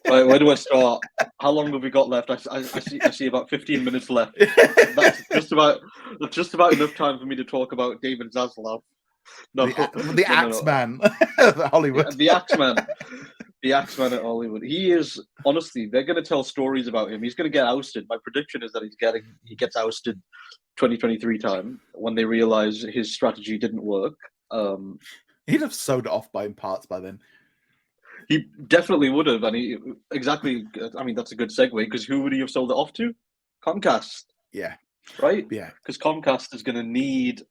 B: Where do I start? How long have we got left? I see about 15 minutes left. That's just about enough time for me to talk about David Zaslav. No,
A: the Axeman at Hollywood.
B: The Axeman. The Axeman at Hollywood. He is, honestly, they're going to tell stories about him. He's going to get ousted. My prediction is that he gets ousted 2023 time when they realize his strategy didn't work.
A: He'd have sewed it off in parts by then.
B: He definitely would have, and I mean, that's a good segue, because who would he have sold it off to? Comcast.
A: Yeah.
B: Right?
A: Yeah.
B: Because Comcast is going to need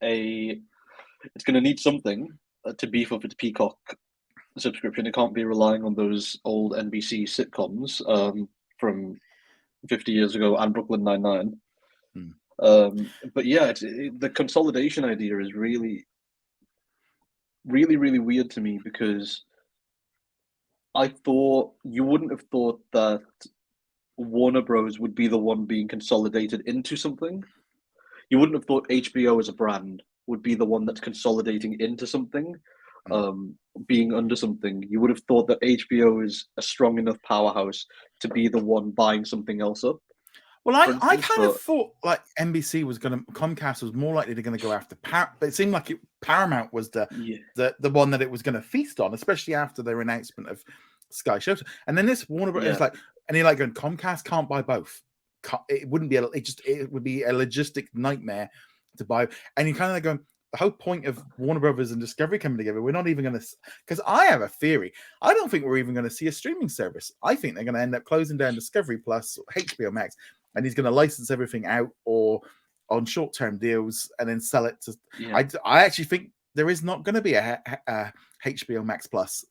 B: it's going to need something to beef up its Peacock subscription. It can't be relying on those old NBC sitcoms from 50 years ago and Brooklyn Nine-Nine. But yeah, the consolidation idea is really weird to me, because I thought you wouldn't have thought that Warner Bros. Would be the one being consolidated into something. You wouldn't have thought HBO as a brand would be the one that's consolidating into something, being under something. You would have thought that HBO is a strong enough powerhouse to be the one buying something else up.
A: Well, I kind of thought like NBC was Comcast was more likely to going to go after but it seemed like Paramount was the one that it was going to feast on, especially after their announcement of Sky Shows. And then this Warner Bros. Is like, and you're like going, Comcast can't buy both. It wouldn't be it would be a logistic nightmare to buy. And you kind of going, the whole point of Warner Brothers and Discovery coming together, we're not even going to, because I have a theory. I don't think we're even going to see a streaming service. I think they're going to end up closing down Discovery Plus, HBO Max, and he's going to license everything out or on short-term deals and then sell it to. I actually think there is not going to be a HBO Max Plus.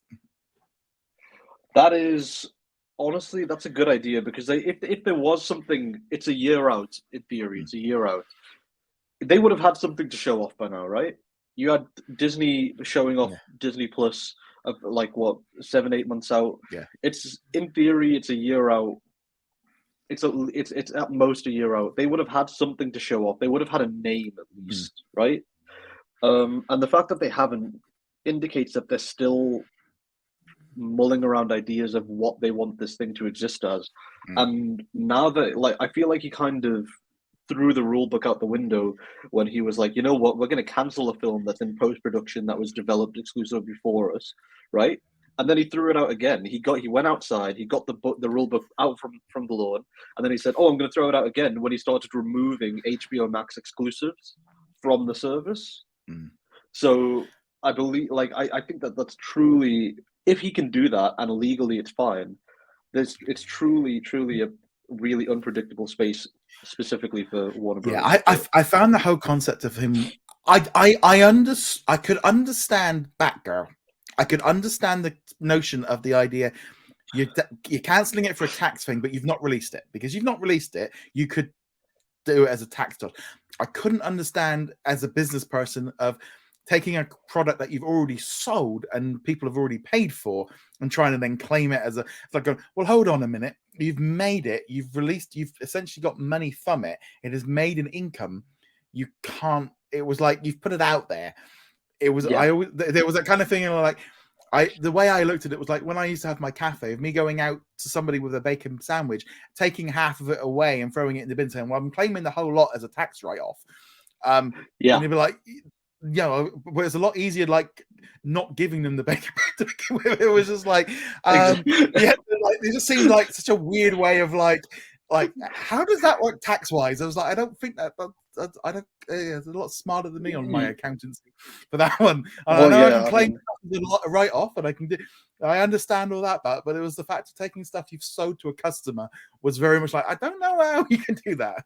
B: That is, honestly, that's a good idea, because if there was something, it's a year out in theory. It's a year out. They would have had something to show off by now, right? You had Disney showing off Disney Plus, like what, 7-8 months out.
A: Yeah,
B: it's in theory, it's a year out. It's at most a year out. They would have had something to show off. They would have had a name at least, right? And the fact that they haven't indicates that they're still mulling around ideas of what they want this thing to exist as. And now that, like, I feel like he kind of threw the rule book out the window when he was like, you know what, we're going to cancel a film that's in post-production that was developed exclusively for us, right? And then he threw it out again. He went outside, he got the rule book out from the lawn, and then he said, oh, I'm going to throw it out again when he started removing HBO Max exclusives from the service. So I believe, like, I think that's truly, if he can do that and legally it's fine, it's truly a really unpredictable space specifically for Warner Bros.
A: Yeah, I found the whole concept of him. I could understand Batgirl. I could understand the notion of the idea you're cancelling it for a tax thing, but you've not released it. Because you've not released it, you could do it as a tax dodge. I couldn't understand as a business person of taking a product that you've already sold and people have already paid for and trying to then claim it as it's like going, well, hold on a minute. You've made it. You've released. You've essentially got money from it. It has made an income. You can't. It was like you've put it out there. It was. There was that kind of thing. Like the way I looked at it was like when I used to have my cafe of me going out to somebody with a bacon sandwich, taking half of it away and throwing it in the bin, saying, "Well, I'm claiming the whole lot as a tax write-off." And you'd be like, but it's a lot easier, like not giving them the bacon to begin with. It was just like, it just seemed like such a weird way of like, how does that work tax wise? I was like, I don't think that I don't. It's a lot smarter than me on my accountancy for that one. And I know I can claim a lot of write off, and I can do. I understand all that, but it was the fact of taking stuff you've sold to a customer was very much like, I don't know how you can do that.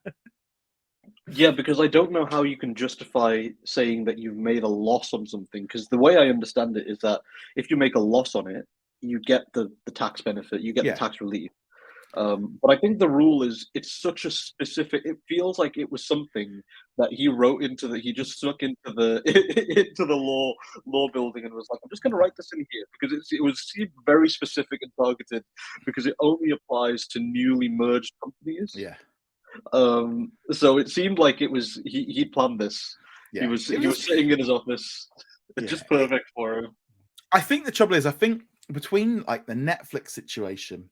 B: Yeah, because I don't know how you can justify saying that you've made a loss on something, because the way I understand it is that if you make a loss on it, you get the tax benefit, you get the tax relief. But I think the rule is, it's such a specific, it feels like it was something that he wrote he just snuck into the into the law building and was like, I'm just going to write this in here, because it was very specific and targeted, because it only applies to newly merged companies.
A: Yeah.
B: So it seemed like it was he planned this.
A: Yeah.
B: He was sitting in his office. It's just perfect for him.
A: I think the trouble is, I think between like the Netflix situation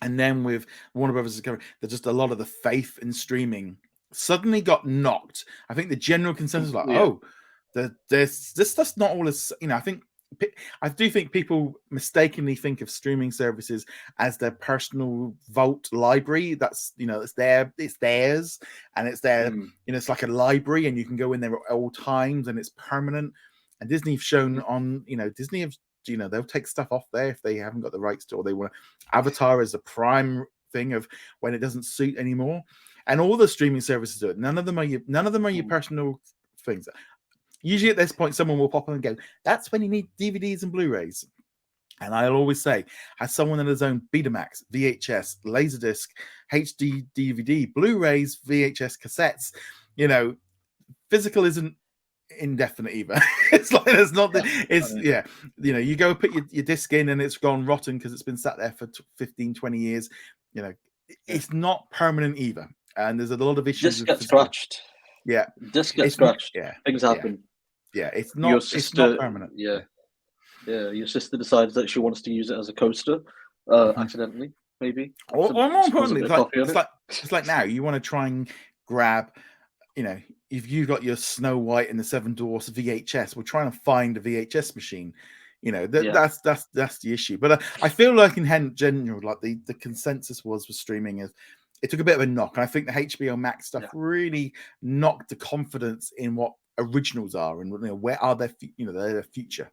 A: and then with Warner Brothers Discovery, there's just a lot of the faith in streaming suddenly got knocked. I think the general consensus was like, this stuff's not all as, I do think people mistakenly think of streaming services as their personal vault library. That's, it's theirs, and it's there. It's like a library, and you can go in there at all times, and it's permanent. And Disney have shown on, Disney have, they'll take stuff off there if they haven't got the rights to, or they want to. Avatar is the prime thing of when it doesn't suit anymore, and all the streaming services do it. None of them are your personal things. Usually at this point, someone will pop up and go, "That's when you need DVDs and Blu-rays." And I'll always say, has someone that has owned Betamax, VHS, Laserdisc, HD DVD, Blu-rays, VHS cassettes, physical isn't indefinite either. It's like there's not you go put your disc in and it's gone rotten because it's been sat there for 15, 20 years. It's not permanent either. And there's a lot of issues.
B: Disc gets scratched.
A: Yeah.
B: Disc gets scratched. Things happen.
A: Yeah. It's not permanent.
B: Yeah. Your sister decides that she wants to use it as a coaster, accidentally, maybe.
A: Or more importantly, it's like now you want to try and grab, if you've got your Snow White and the Seven Dwarfs VHS, we're trying to find a VHS machine. That's the issue. But I feel like in general, like the consensus was with streaming is it took a bit of a knock, and I think the HBO Max stuff really knocked the confidence in what originals are and where are their their future.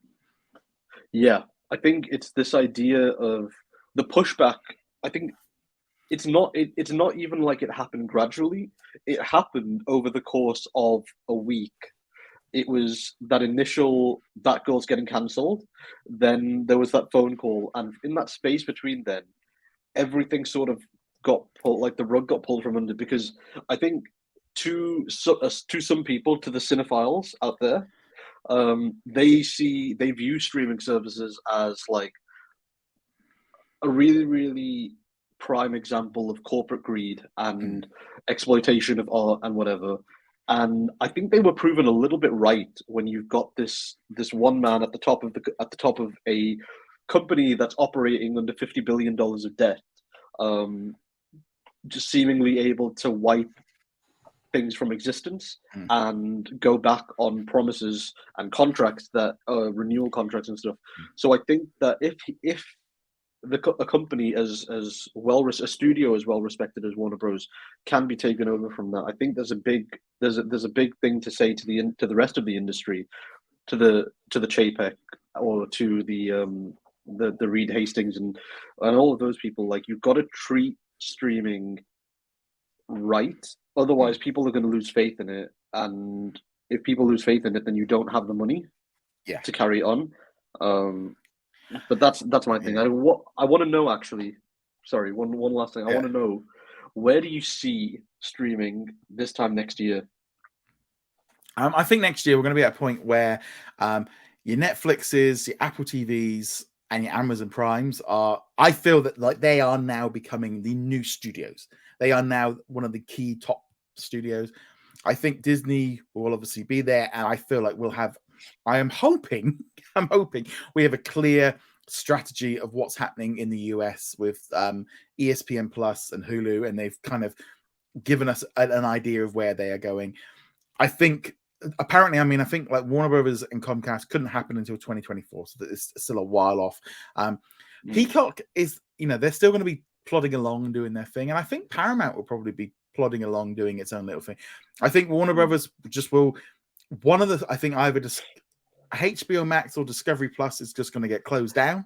B: Yeah, I think it's this idea of the pushback. I think it's not even like it happened gradually. It happened over the course of a week. It was that initial "that girl's getting cancelled," then there was that phone call, and in that space between then, everything sort of got pulled, like the rug got pulled from under. Because I think to some people, to the cinephiles out there, they view streaming services as like a really, really prime example of corporate greed and exploitation of art and whatever. And I think they were proven a little bit right when you've got this one man at the top of a company that's operating under $50 billion of debt, just seemingly able to wipe things from existence and go back on promises and contracts that renewal contracts and stuff. So I think that if a company as well, a studio as well respected as Warner Bros. Can be taken over from that, I think there's a big thing to say to the rest of the industry, to the Chapek or to the Reed Hastings and all of those people. Like, you've got to treat streaming right. Otherwise, people are going to lose faith in it, and if people lose faith in it, then you don't have the money to carry on. But that's my thing. I want to know, actually. Sorry, one last thing. I want to know, where do you see streaming this time next year?
A: I think next year we're going to be at a point where your Netflixes, your Apple TVs, and your Amazon Primes are. I feel that like they are now becoming the new studios. They are now one of the key top studios. I think Disney will obviously be there, and I feel like we'll have. I'm hoping we have a clear strategy of what's happening in the US with ESPN Plus and Hulu, and they've kind of given us an idea of where they are going. I think like Warner Brothers and Comcast couldn't happen until 2024, so that it's still a while off. Peacock is, they're still going to be plodding along and doing their thing, and I think Paramount will probably be plodding along doing its own little thing. I think Warner Brothers just will. I think either just HBO Max or Discovery Plus is just going to get closed down.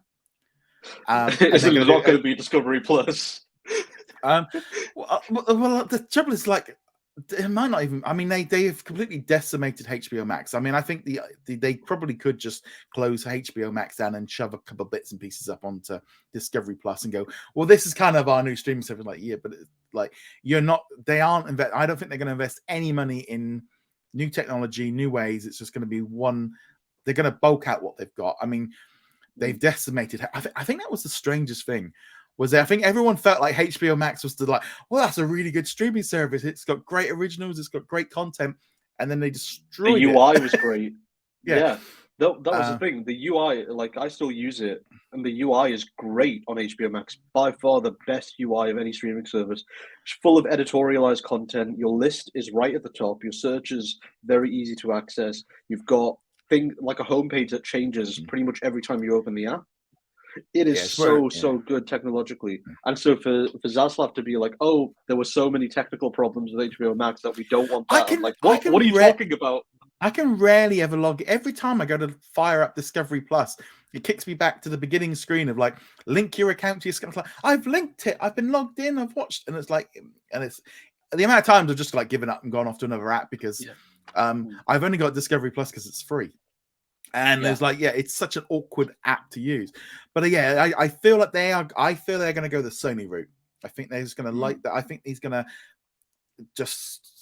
B: It's not going to be Discovery Plus.
A: Well, the trouble is, like, it might not even. I mean, they have completely decimated HBO Max. I mean, I think they probably could just close HBO Max down and shove a couple of bits and pieces up onto Discovery Plus and go, well, this is kind of our new streaming service. Like, yeah, but like you're not. They aren't. I don't think they're going to invest any money in new technology, new ways. It's just going to be one. They're going to bulk out what they've got. I mean, they've decimated. I think that was the strangest thing. Was I think everyone felt like HBO Max was like, well, that's a really good streaming service. It's got great originals. It's got great content. And then they destroyed
B: it. The UI was great.
A: Yeah.
B: That was the thing. The UI, like, I still use it. And the UI is great on HBO Max. By far the best UI of any streaming service. It's full of editorialized content. Your list is right at the top. Your search is very easy to access. You've got like a homepage that changes pretty much every time you open the app. It is so good technologically. And so for Zaslav to be like, oh, there were so many technical problems with HBO Max that we don't want that. I'm like, what are you talking about? I
A: can rarely ever log it. Every time I go to fire up Discovery Plus, it kicks me back to the beginning screen of like, link your account to your screen. Like, I've linked it. I've been logged in. I've watched. And it's like, and it's the amount of times I've just like given up and gone off to another app because I've only got Discovery Plus because it's free. And there's like, it's such an awkward app to use. But yeah, I feel like they're going to go the Sony route. I think they're just going to like that. I think he's going to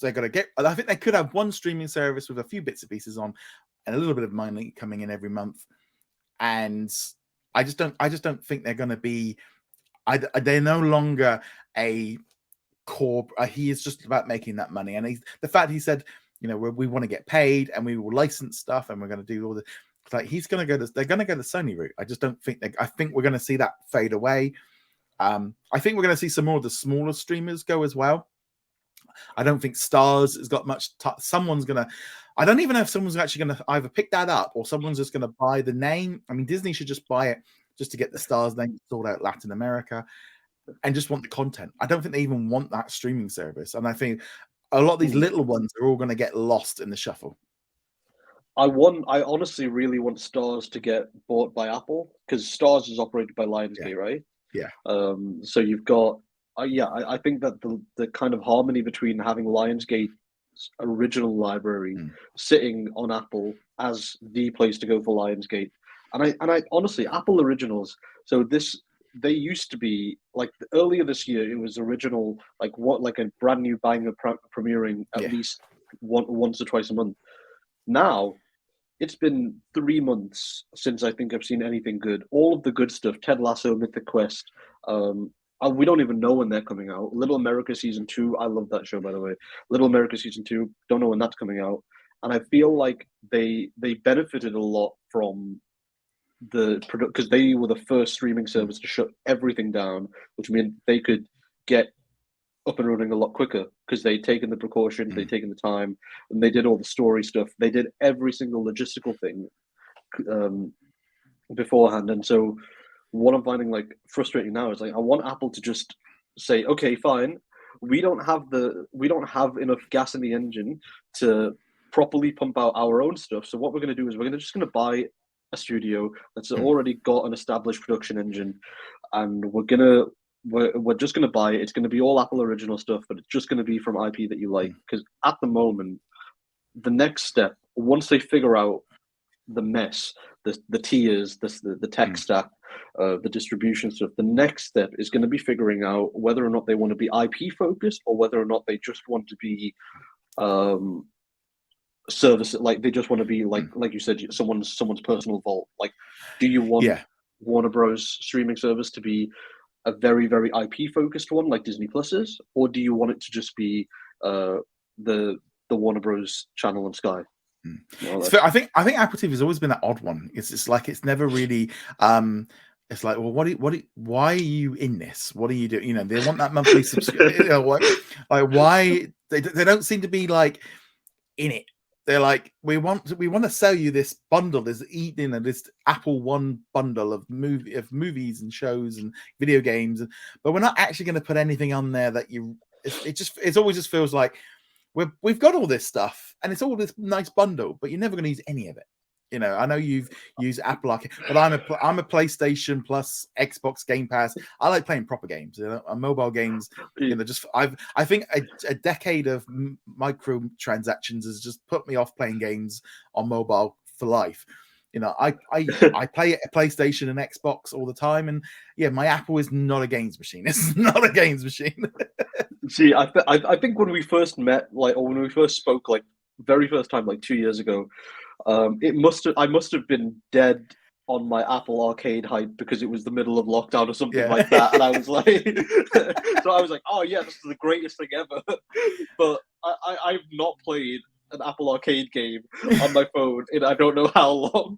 A: they're going to get, I think they could have one streaming service with a few bits and pieces on and a little bit of money coming in every month. And I just don't think they're going to be, they're no longer a core. He is just about making that money. And the fact he said, we want to get paid and we will license stuff and we're going to do all the, like, he's going to go they're going to go the Sony route. I just don't think I think we're going to see that fade away. I think we're going to see some more of the smaller streamers go as well. I don't think Stars has got much. Someone's going to, I don't even know if someone's actually going to either pick that up or someone's just going to buy the name. I mean, Disney should just buy it just to get the Stars name sold out Latin America and just want the content. I don't think they even want that streaming service. And I think a lot of these little ones are all going to get lost in the shuffle.
B: I honestly really want Stars to get bought by Apple because Stars is operated by Lionsgate, right?
A: Yeah.
B: So you've got, I think that the kind of harmony between having Lionsgate's original library sitting on Apple as the place to go for Lionsgate, and I honestly, Apple originals. So they used to be like earlier this year. It was original, like a brand new banger premiering at least once or twice a month. Now it's been 3 months since I think I've seen anything good. All of the good stuff, Ted Lasso, Mythic Quest. We don't even know when they're coming out. Little America Season 2, I love that show, by the way. Little America Season 2, don't know when that's coming out. And I feel like they benefited a lot from the product because they were the first streaming service to shut everything down, which meant they could get up and running a lot quicker because they'd taken the precautions, they'd taken the time, and they did all the story stuff. They did every single logistical thing beforehand. And so what I'm finding like frustrating now is like I want Apple to just say, okay, fine, we don't have enough gas in the engine to properly pump out our own stuff. So what we're going to do is we're just going to buy a studio that's already got an established production engine, and we're just going to buy it. It's going to be all Apple original stuff, but it's just going to be from IP that you like. Because at the moment, the next step, once they figure out the mess, the tiers, the tech stack, the distribution stuff, the next step is going to be figuring out whether or not they want to be IP focused or whether or not they just want to be service, like they just want to be like you said, someone's personal vault. Like, do you want Warner Bros. Streaming service to be a very, very IP focused one like Disney Plus is, or do you want it to just be the Warner Bros. Channel on Sky?
A: I think Apple TV has always been that odd one. It's like it's never really. It's like, well, why are you in this? What are you doing? They want that monthly subscription. Like why they don't seem to be like in it. They're like, we want to sell you this bundle, this Apple One bundle of movies and shows and video games, but we're not actually going to put anything on there that you. It always just feels like we've got all this stuff and it's all this nice bundle, but you're never going to use any of it. I know you've used Apple Arcade, but I'm a PlayStation Plus, Xbox Game Pass. I like playing proper games, mobile games. I think a decade of microtransactions has just put me off playing games on mobile for life. I play a PlayStation and Xbox all the time, and my Apple is not a games machine. It's not a games machine.
B: See, I think when we first met, or when we first spoke, very first time, 2 years ago. I must have been dead on my Apple Arcade hype because it was the middle of lockdown or something like that, and I was like, so I was like, oh yeah, this is the greatest thing ever. But I've not played an Apple Arcade game on my phone in I don't know how long.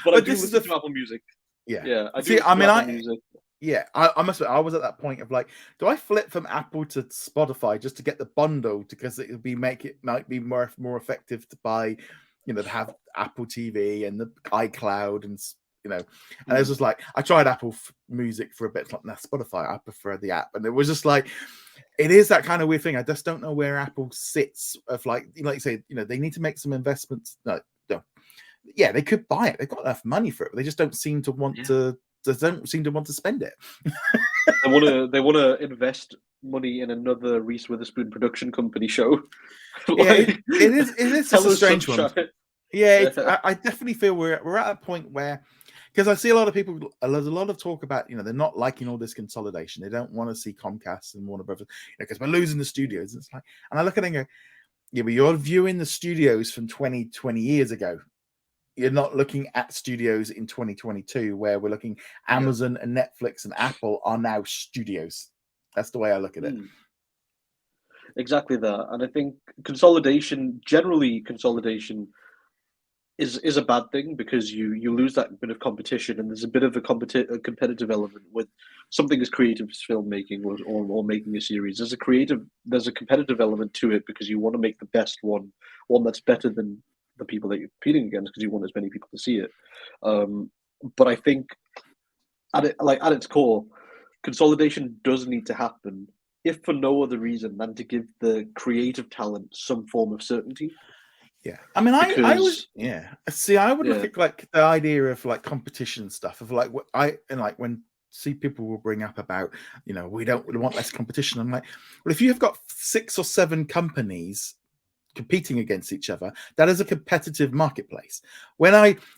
B: But I do listen to Apple Music. Yeah. I do. See, Music.
A: Yeah, I must admit, I was at that point of like, do I flip from Apple to Spotify just to get the bundle because it might be more effective to buy, to have Apple TV and the iCloud and and it was just like I tried Apple Music for a bit, like, nah, Spotify, I prefer the app, and it was just like it is that kind of weird thing. I just don't know where Apple sits of like you say, they need to make some investments. No. Yeah, they could buy it. They've got enough money for it, but they just don't seem to want to don't seem to want to spend it.
B: They want to invest money in another Reese Witherspoon production company show.
A: Yeah, it is just a strange one. Yeah, I definitely feel we're at a point where, because I see a lot of people, there's a lot of talk about, they're not liking all this consolidation. They don't want to see Comcast and Warner Brothers, because we're losing the studios. It's like, and I look at it and go, yeah, but you're viewing the studios from 20 years ago. You're not looking at studios in 2022, where we're looking Amazon and Netflix and Apple are now studios. That's the way I look at it.
B: Exactly that. And I think consolidation is a bad thing, because you lose that bit of competition, and there's a bit of a competitive element with something as creative as filmmaking or making a series. There's a competitive element to it, because you want to make the best one that's better than the people that you're competing against, because you want as many people to see it. But I think at its core, consolidation does need to happen, if for no other reason than to give the creative talent some form of certainty.
A: Yeah, I mean, I was See, I would look at like the idea of like competition stuff, of like when people will bring up about, we want less competition. I'm like, well, if you have got 6 or 7 companies competing against each other, that is a competitive marketplace.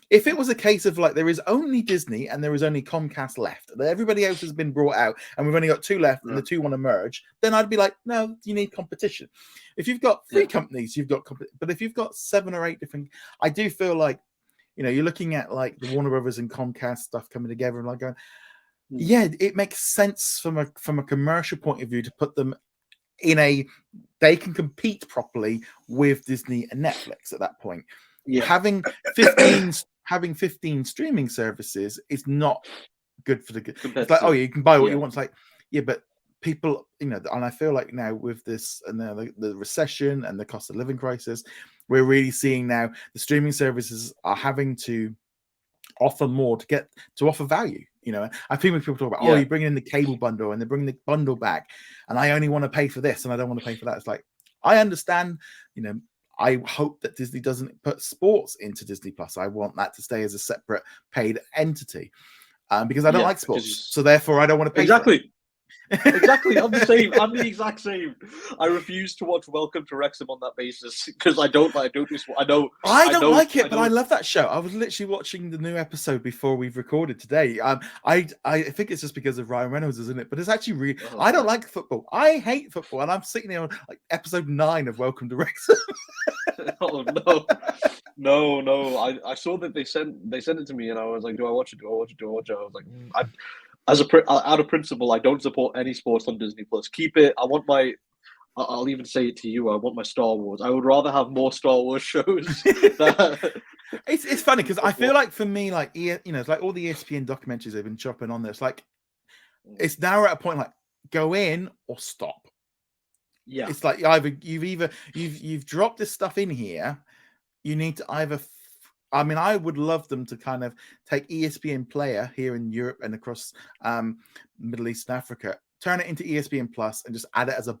A: If it was a case of like there is only Disney and there is only Comcast left, that everybody else has been brought out and we've only got 2 left and the 2 want to merge, then I'd be like, no, you need competition. If you've got 3 companies, you've got but if you've got 7 or 8 different, I do feel like, you're looking at like the Warner Brothers and Comcast stuff coming together and like going, yeah, it makes sense from a commercial point of view to put them they can compete properly with Disney and Netflix at that point. Having 15 streaming services is not good for the good. It's like, you can buy what you want. It's like, but people, and I feel like now with this and the recession and the cost of living crisis, we're really seeing now the streaming services are having to offer more to offer value. I think when people talk about, you bring in the cable bundle and they bring the bundle back, and I only want to pay for this and I don't want to pay for that. It's like, I understand, I hope that Disney doesn't put sports into Disney Plus. I want that to stay as a separate paid entity, because I don't like sports. So therefore I don't want to pay.
B: Exactly. Exactly. I'm the same. I'm the exact same. I refuse to watch Welcome to Wrexham on that basis, because I don't like it, but
A: I love that show. I was literally watching the new episode before we've recorded today. I think it's just because of Ryan Reynolds, isn't it? But it's actually really, I don't like football. I hate football, and I'm sitting there on like episode 9 of Welcome to Wrexham.
B: Oh no! I saw that they sent it to me, and I was like, do I watch it? I was like, out of principle, I don't support any sports on Disney Plus. Keep it. I'll even say it to you. I want my Star Wars. I would rather have more Star Wars shows.
A: It's funny, because I feel like for me, like it's like all the ESPN documentaries they've been chopping on there. It's like it's now at a point like, go in or stop.
B: Yeah,
A: it's like you've dropped this stuff in here. You need to either. I mean, I would love them to kind of take ESPN Player here in Europe and across Middle East and Africa, turn it into ESPN Plus, and just add it as an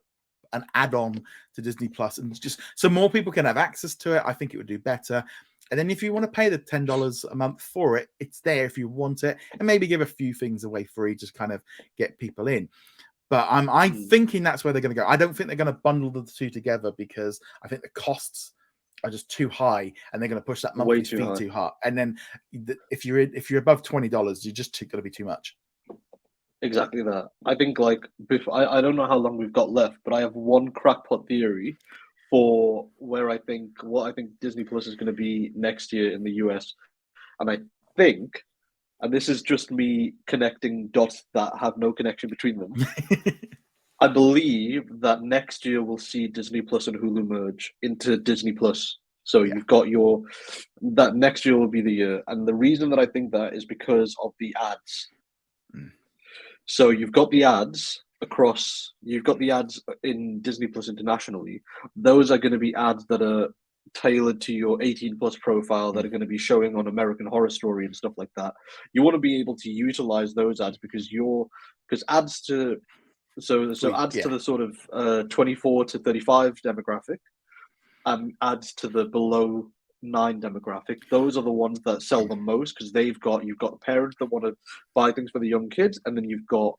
A: add-on to Disney Plus, and just so more people can have access to it. I think it would do better. And then if you want to pay the $10 a month for it, it's there if you want it, and maybe give a few things away free, just kind of get people in. But I'm thinking that's where they're going to go. I don't think they're going to bundle the 2 together, because I think the costs are just too high, and they're going to push that monthly fee too hard. And then if you're above $20, you're just going to be too much.
B: Exactly that. I think like I don't know how long we've got left, but I have one crackpot theory for what I think Disney Plus is going to be next year in the US, and I think, and this is just me connecting dots that have no connection between them. I believe that next year we'll see Disney Plus and Hulu merge into Disney Plus. So you've got that next year will be the year. And the reason that I think that is because of the ads. So you've got the ads in Disney Plus internationally. Those are going to be ads that are tailored to your 18 plus profile, that are going to be showing on American Horror Story and stuff like that. You want to be able to utilize those ads, because ads to the sort of 24 to 35 demographic, and adds to the below 9 demographic. Those are the ones that sell the most because you've got parents that want to buy things for the young kids, and then you've got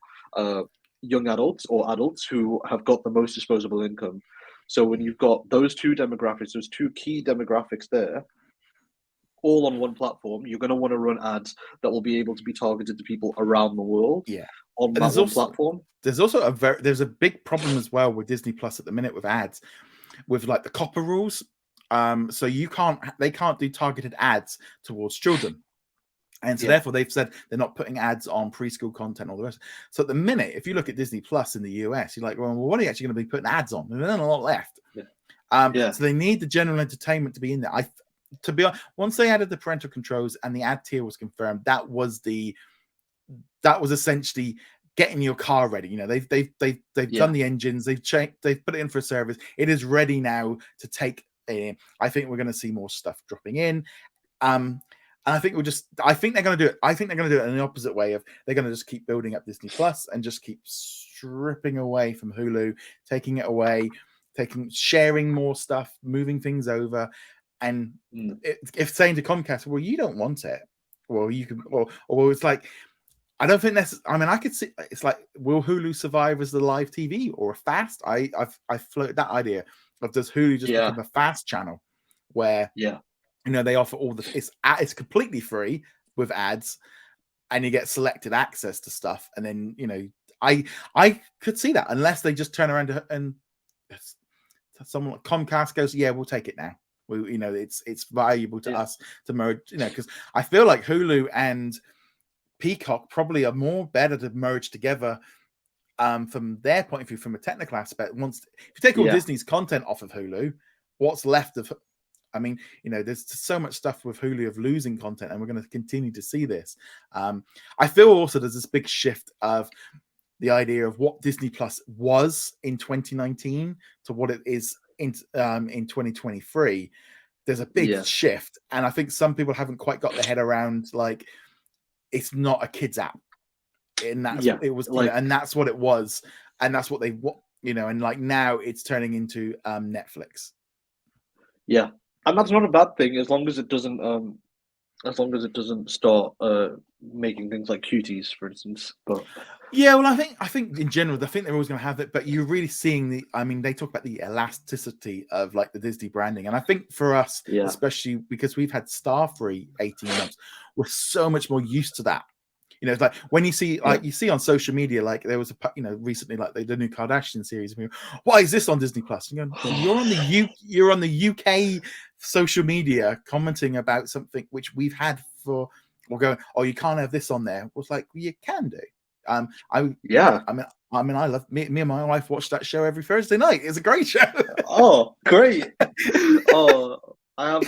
B: young adults or adults who have got the most disposable income. So when you've got those two demographics, those two key demographics there, all on one platform, you're going to want to run ads that will be able to be targeted to people around the world.
A: Yeah.
B: On that one platform.
A: There's also there's a big problem as well with Disney Plus at the minute with ads, with like the copper rules. So they can't do targeted ads towards children. And so therefore they've said they're not putting ads on preschool content or the rest. So at the minute, if you look at Disney Plus in the US, you're like, well, what are you actually going to be putting ads on? There's not a lot left. So they need the general entertainment to be in there. To be honest, once they added the parental controls and the ad tier was confirmed, that was essentially getting your car ready. You know, they've done the engines, they've put it in for a service. It is ready now to take in. I think we're going to see more stuff dropping in. And I think they're going to do it. I think they're going to do it in the opposite way of they're going to just keep building up Disney Plus and just keep stripping away from Hulu, taking it away, sharing more stuff, moving things over. And if saying to Comcast, well, you don't want it, well, you can, or it's like, I don't think that's. I mean, I could see. It's like, will Hulu survive as the live TV or a fast? I've floated that idea of does Hulu just become a fast channel where they offer all the it's completely free with ads, and you get selected access to stuff, and then I could see that unless they just turn around and someone like Comcast goes, yeah, we'll take it now. It's valuable to us to merge, because I feel like Hulu and Peacock probably are more better to merge together from their point of view, from a technical aspect. If you take all Disney's content off of Hulu, what's left of, there's so much stuff with Hulu of losing content, and we're going to continue to see this. I feel also there's this big shift of the idea of what Disney Plus was in 2019 to what it is in 2023. There's a big shift, and I think some people haven't quite got their head around, like, it's not a kids app, and that's it was, and that's what it was, and that's what they and like now it's turning into Netflix. And
B: that's not a bad thing as long as it doesn't start making things like cuties, for instance. But
A: I think in general, I think they're always going to have it, but you're really seeing they talk about the elasticity of like the Disney branding. And I think for us, especially because we've had Star-free 18 months, we're so much more used to that. It's like when you see, you see on social media, like there was recently, like the new Kardashian series. Why is this on Disney Plus? And you're on the UK social media commenting about something which we've had for, or going, oh, you can't have this on there. It was like, well, you can do. I love me and my wife watch that show every Thursday night. It's a great show.
B: Oh, great. I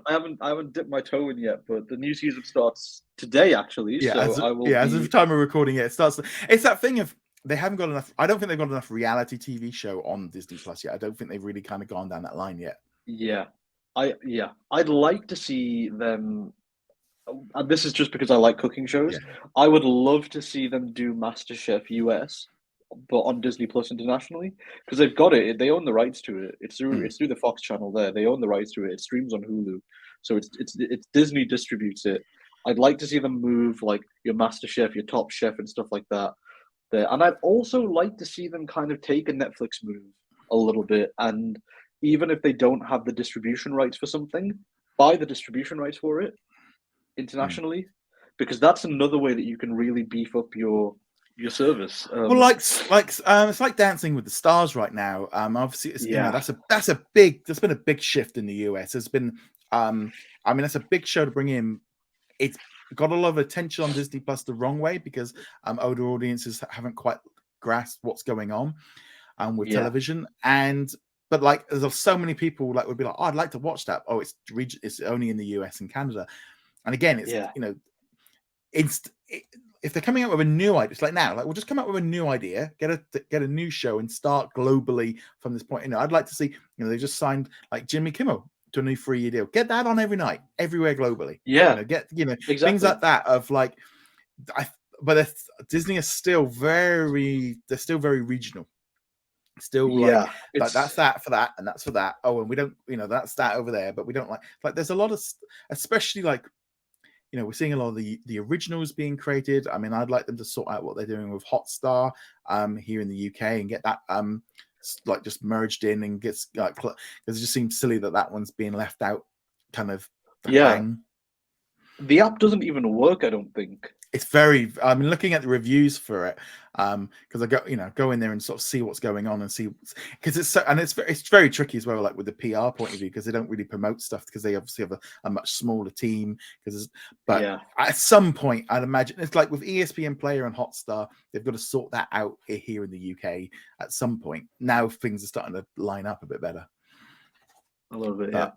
B: haven't dipped my toe in yet, but the new season starts today, actually.
A: As of the time of recording it starts. It's that thing of they haven't got enough. I don't think they've got enough reality TV show on Disney Plus yet. I don't think they've really kind of gone down that line yet. I'd like to see them. And this is just because I like cooking shows. I would love to see them do MasterChef US, but on Disney Plus internationally, because they've got it. They own the rights to it. It's through the Fox channel there. They own the rights to it. It streams on Hulu, so it's Disney distributes it. I'd like to see them move like your MasterChef, your Top Chef, and stuff like that there. And I'd also like to see them kind of take a Netflix move a little bit, and even if they don't have the distribution rights for something, buy the distribution rights for it internationally, because that's another way that you can really beef up your service. It's like Dancing with the Stars right now. Obviously, that's been a big shift in the US. There's been, that's a big show to bring in. It's got a lot of attention on Disney Plus the wrong way because older audiences haven't quite grasped what's going on with television. But like, there's so many people like would be like, oh, I'd like to watch that. Oh, it's only in the US and Canada. And again, it's if they're coming out with a new idea, it's like now, like we'll just come out with a new idea, get a new show, and start globally from this point. I'd like to see, they just signed like Jimmy Kimmel to a new 3-year deal. Get that on every night, everywhere globally.
B: Exactly.
A: Things like that of like, but Disney is still very regional. Still
B: Yeah,
A: like that's
B: it's
A: that for that, and that's for that. Oh, and we don't, that's that over there, but we don't like. There's a lot of, especially like, we're seeing a lot of the originals being created. I mean, I'd like them to sort out what they're doing with Hotstar here in the UK and get that like just merged in and gets like, because it just seems silly that one's being left out, kind of to
B: yeah.
A: hang.
B: The app doesn't even work, I don't think.
A: It's very, I mean, looking at the reviews for it, because I go in there and sort of see what's going on and see, because it's so, and it's very tricky as well, like with the PR point of view, because they don't really promote stuff because they obviously have a much smaller team. But
B: Yeah,
A: at some point, I'd imagine it's like with ESPN Player and Hotstar, they've got to sort that out here in the UK at some point. Now things are starting to line up a bit better.
B: a little bit, yeah.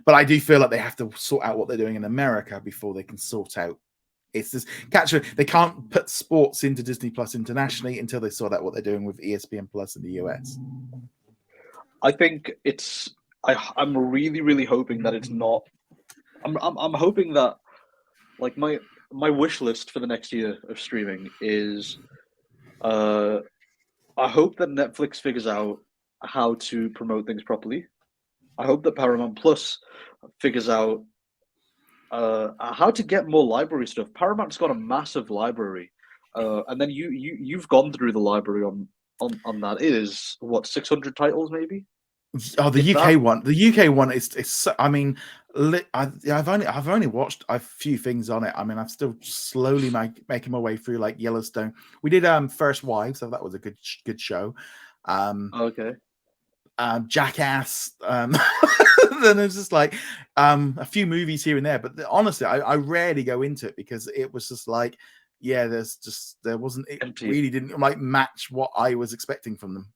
A: But I do feel like they have to sort out what they're doing in America before they can sort out. It's this they can't put sports into Disney Plus internationally until they sort out what they're doing with ESPN Plus in the US.
B: I think I'm really, really hoping that it's not. I'm hoping that, like, my wish list for the next year of streaming is, I hope that Netflix figures out how to promote things properly. I hope that Paramount Plus figures out how to get more library stuff. Paramount's got a massive library, and then you've gone through the library on that. It is what, 600 titles maybe.
A: Oh, the UK one. The UK one is. I mean, I've only watched a few things on it. I mean, I'm still slowly making my way through like Yellowstone. We did First Wives, so that was a good show.
B: Okay.
A: Jackass. Then there's just like a few movies here and there, but honestly, I rarely go into it because it was just like, yeah, there wasn't, it
B: Empty.
A: really didn't like match what I was expecting from them.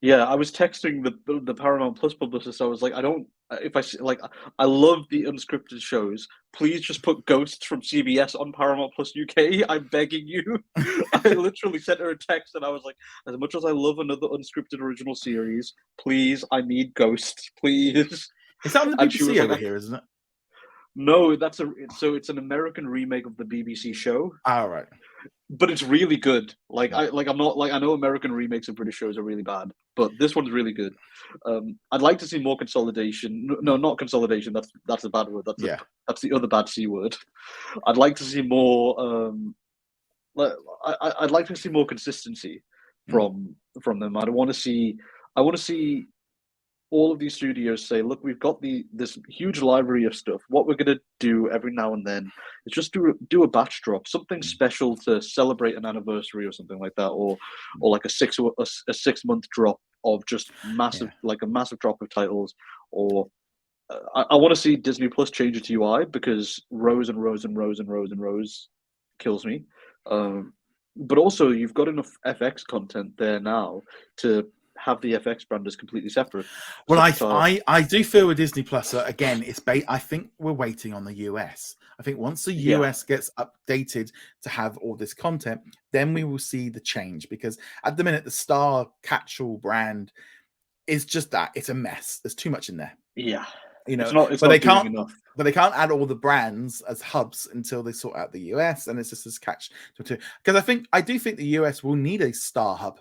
B: Yeah, I was texting the Paramount Plus publicist. I was like, I don't. If I like, I love the unscripted shows. Please just put Ghosts from CBS on Paramount Plus UK. I'm begging you. I literally sent her a text and I was like, as much as I love another unscripted original series, please, I need Ghosts, please.
A: Is that on the
B: And she
A: BBC
B: was
A: over
B: like,
A: here, isn't it?
B: No, it's an American remake of the BBC show.
A: All right.
B: But it's really good. I'm not like, I know American remakes of British shows are really bad, but this one's really good. I'd like to see more consolidation. No, not consolidation. That's a bad word. That's the other bad C word. I'd like to see more. I'd like to see more consistency from them. I want to see all of these studios say, look, we've got this huge library of stuff. What we're going to do every now and then is just do a batch drop, something special to celebrate an anniversary or something like that, or like a 6 month drop of just massive, like a massive drop of titles. Or I want to see Disney Plus change its UI, because rows and rows and rows and rows and rows kills me. But also, you've got enough FX content there now to have the FX brand as completely separate.
A: Well, I do feel with Disney Plus, again, I think we're waiting on the US. I think once the US gets updated to have all this content, then we will see the change. Because at the minute, the Star catch-all brand is just that. It's a mess. There's too much in there.
B: Yeah.
A: It's
B: not
A: they
B: can't
A: doing
B: enough.
A: But they can't add all the brands as hubs until they sort out the US, and it's just this catch. Because I do think the US will need a Star hub.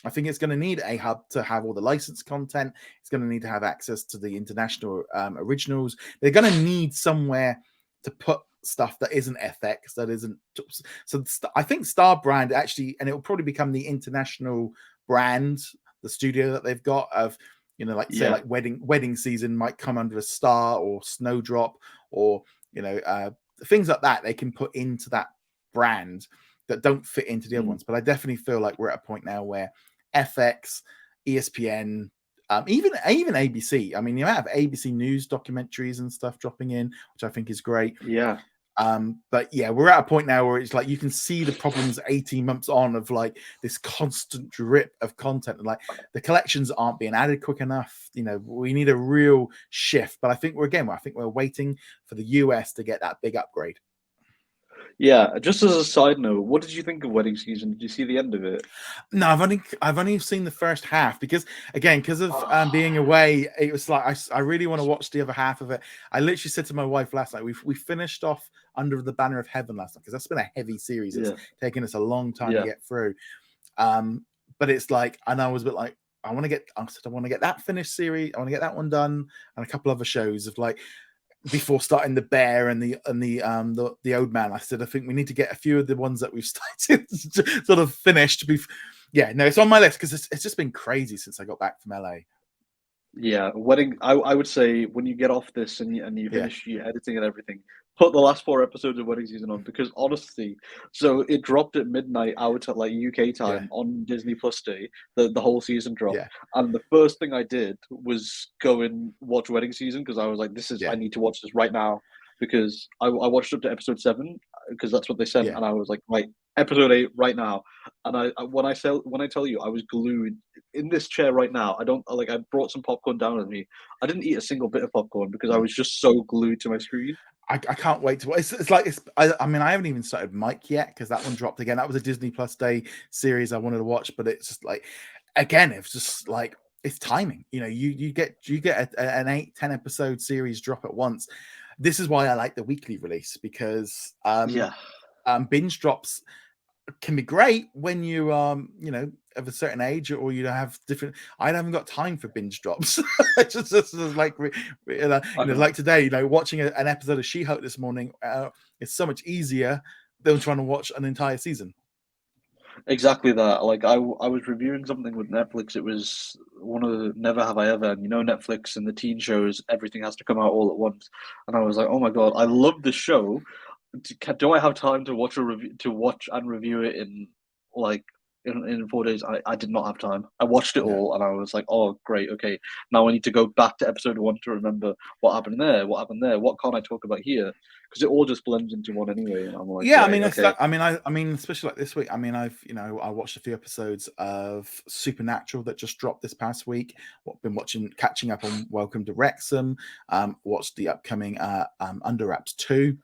A: I think it's going to need a hub to have all the licensed content. It's going to need to have access to the international originals. They're going to need somewhere to put stuff that isn't FX, that isn't. So I think Star brand actually, and it will probably become the international brand, the studio that they've got of, say like wedding season might come under a Star or Snowdrop, or things like that they can put into that brand that don't fit into the other ones. But I definitely feel like we're at a point now where FX, ESPN, even ABC. I mean, you have ABC News documentaries and stuff dropping in, which I think is great.
B: Yeah.
A: But yeah, we're at a point now where it's like you can see the problems 18 months on of like this constant drip of content, and like the collections aren't being added quick enough. We need a real shift. But I think we're waiting for the US to get that big upgrade.
B: Yeah, just as a side note, what did you think of Wedding Season? Did you see the end of it?
A: No, I've only seen the first half because of being away, it was like I really want to watch the other half of it. I literally said to my wife last night, we finished off Under the Banner of Heaven last night, because that's been a heavy series. It's taken us a long time to get through. but it's like, and I was a bit like, I want to get that finished series. I want to get that one done, and a couple other shows of like before starting the Bear and the Old Man. I said I think we need to get a few of the ones that we've started sort of finished. Yeah, no, it's on my list because it's just been crazy since I got back from LA.
B: Yeah, wedding. I would say when you get off this and you finish your editing and everything, put the last 4 episodes of Wedding Season on, because honestly, so it dropped at midnight out at like UK time on Disney Plus Day. The whole season dropped, and the first thing I did was go and watch Wedding Season, because I was like, I need to watch this right now, because I watched up to episode 7 because that's what they sent, and I was like, right, episode 8 right now. And when I tell you I was glued in this chair right now, I brought some popcorn down with me. I didn't eat a single bit of popcorn because I was just so glued to my screen.
A: I can't wait to. It's like I mean, I haven't even started Mike yet because that one dropped again. That was a Disney Plus Day series I wanted to watch, but it's just like, again, it's just like, it's timing. You know, you get an 8-10 episode series drop at once. This is why I like the weekly release, because binge drops can be great when you you know, of a certain age, or you have different. I haven't got time for binge drops. just like you know, like today, you know, watching an episode of She-Hulk this morning is so much easier than trying to watch an entire season.
B: Exactly that. Like I was reviewing something with Netflix. It was one of the Never Have I Ever, and you know, Netflix and the teen shows, everything has to come out all at once. And I was like, oh my god, I love this show. Do I have time to watch and review it in like in 4 days? I did not have time. I watched it all, and I was like, oh great, okay. Now I need to go back to episode 1 to remember what happened there, what can't I talk about here, because it all just blends into one anyway. And I'm like,
A: yeah,
B: right,
A: I mean,
B: okay.
A: I mean, especially like this week. I mean, I watched a few episodes of Supernatural that just dropped this past week. Been catching up on Welcome to Wrexham. Watched the upcoming Under Wraps 2.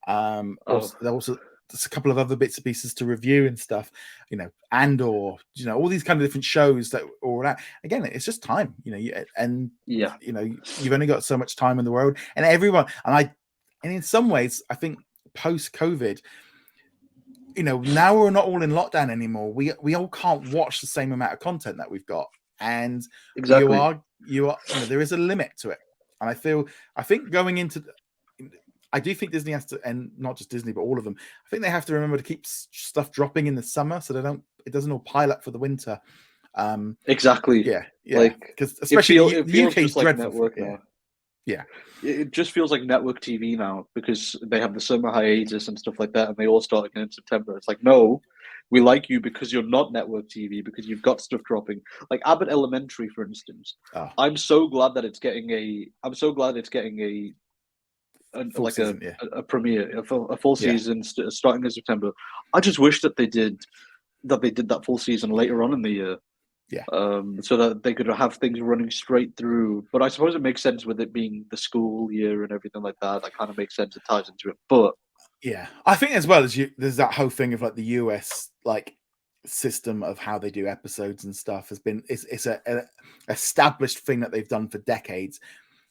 A: Also there's a couple of other bits and pieces to review and stuff, you know, Andor, you know, all these kind of different shows that all that. Again, it's just time, you know, you know, you've only got so much time in the world, and everyone, and in some ways, I think post-COVID, you know, now we're not all in lockdown anymore. We all can't watch the same amount of content that we've got, and
B: Exactly.
A: you know, there is a limit to it, and I think going into I do think Disney has to, and not just Disney, but all of them, I think they have to remember to keep stuff dropping in the summer so it doesn't all pile up for the winter.
B: Exactly.
A: Yeah,
B: Like,
A: because especially
B: it
A: the
B: feels
A: UK is
B: just like
A: dreadful
B: network
A: for
B: now.
A: Yeah.
B: It just feels like network TV now, because they have the summer hiatus and stuff like that, and they all start again in September. It's like, no, we like you because you're not network TV, because you've got stuff dropping. Like Abbott Elementary, for instance. I'm so glad that it's getting a premiere, a full season starting in September. I just wish that they did that full season later on in the year. So that they could have things running straight through. But I suppose it makes sense with it being the school year and everything like that. That kind of makes sense. It ties into it. But
A: yeah, I think as well as there's that whole thing of like the US like system of how they do episodes and stuff has been it's a established thing that they've done for decades,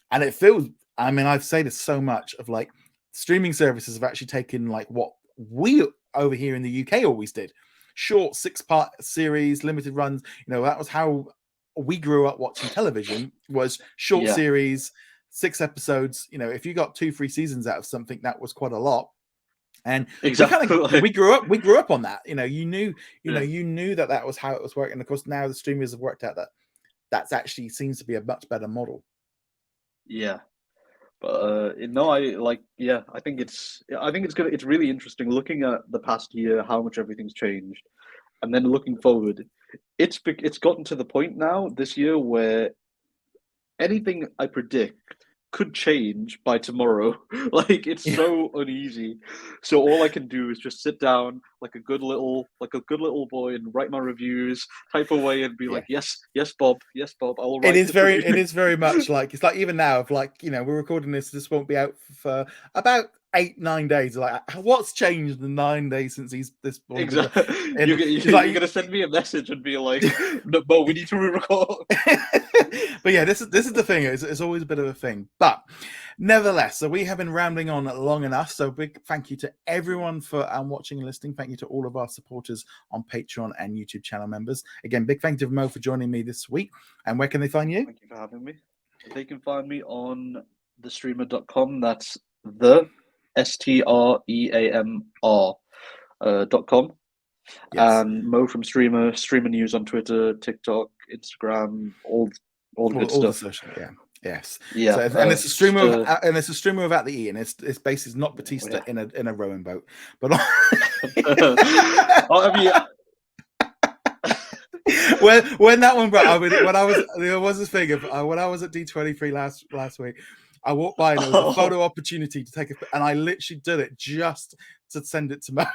A: and it feels. I mean, I've said this so much of like streaming services have actually taken like what we over here in the UK always did. Short 6-part series, limited runs. You know, that was how we grew up watching television, was short series, 6 episodes. You know, if you got 2-3 seasons out of something, that was quite a lot. And
B: exactly,
A: we grew up on that. You know, you knew that was how it was working. And of course, now the streamers have worked out that that's actually seems to be a much better model.
B: Yeah. But no, I think it's it's really interesting looking at the past year, how much everything's changed, and then looking forward. It's gotten to the point now this year where anything I predict could change by tomorrow. Like, it's so uneasy. So all I can do is just sit down like a good little boy and write my reviews, type away, and be like, yes, Bob, I'll write.
A: It is very much like, it's like even now, of like, you know, we're recording this won't be out for about 8-9 days. Like, what's changed in 9 days since he's this point?
B: Exactly. You're gonna send me a message and be like, "No, Mo, we need to re-record."
A: But yeah, this is the thing. It's always a bit of a thing. But nevertheless, so we have been rambling on long enough. So big thank you to everyone for watching and listening. Thank you to all of our supporters on Patreon and YouTube channel members. Again, big thank you to Mo for joining me this week. And where can they find you?
B: Thank you for having me. They can find me on thestreamr.com. That's the STREAMR.com.
A: Yes.
B: And Mo from Streamr News on Twitter, TikTok, Instagram, all good
A: All the
B: stuff.
A: social, yeah. Yes.
B: Yeah.
A: So, and it's a streamer and it's a streamer without the E, and it's basically not Batista in a rowing boat. But when that one broke, when I was there was this thing of when I was at D23 last week, I walked by and there was a photo opportunity to take a, and I literally did it just to send it to Mark.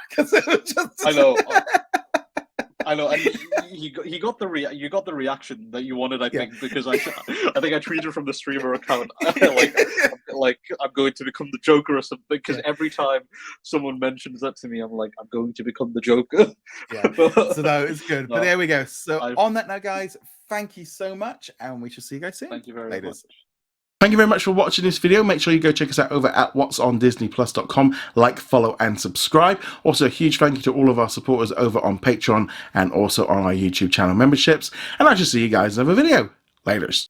B: I know, and you got the reaction that you wanted, I think, because I think I tweeted from the Streamr account, like I'm going to become the Joker or something. Because every time someone mentions that to me, I'm like, I'm going to become the Joker.
A: Yeah, so no, it's good. But there we go. So on that note, guys, thank you so much, and we shall see you guys soon.
B: Thank you very much.
A: Thank you very much for watching this video. Make sure you go check us out over at whatsondisneyplus.com. Like, follow, and subscribe. Also, a huge thank you to all of our supporters over on Patreon and also on our YouTube channel memberships. And I shall see you guys in another video. Laters.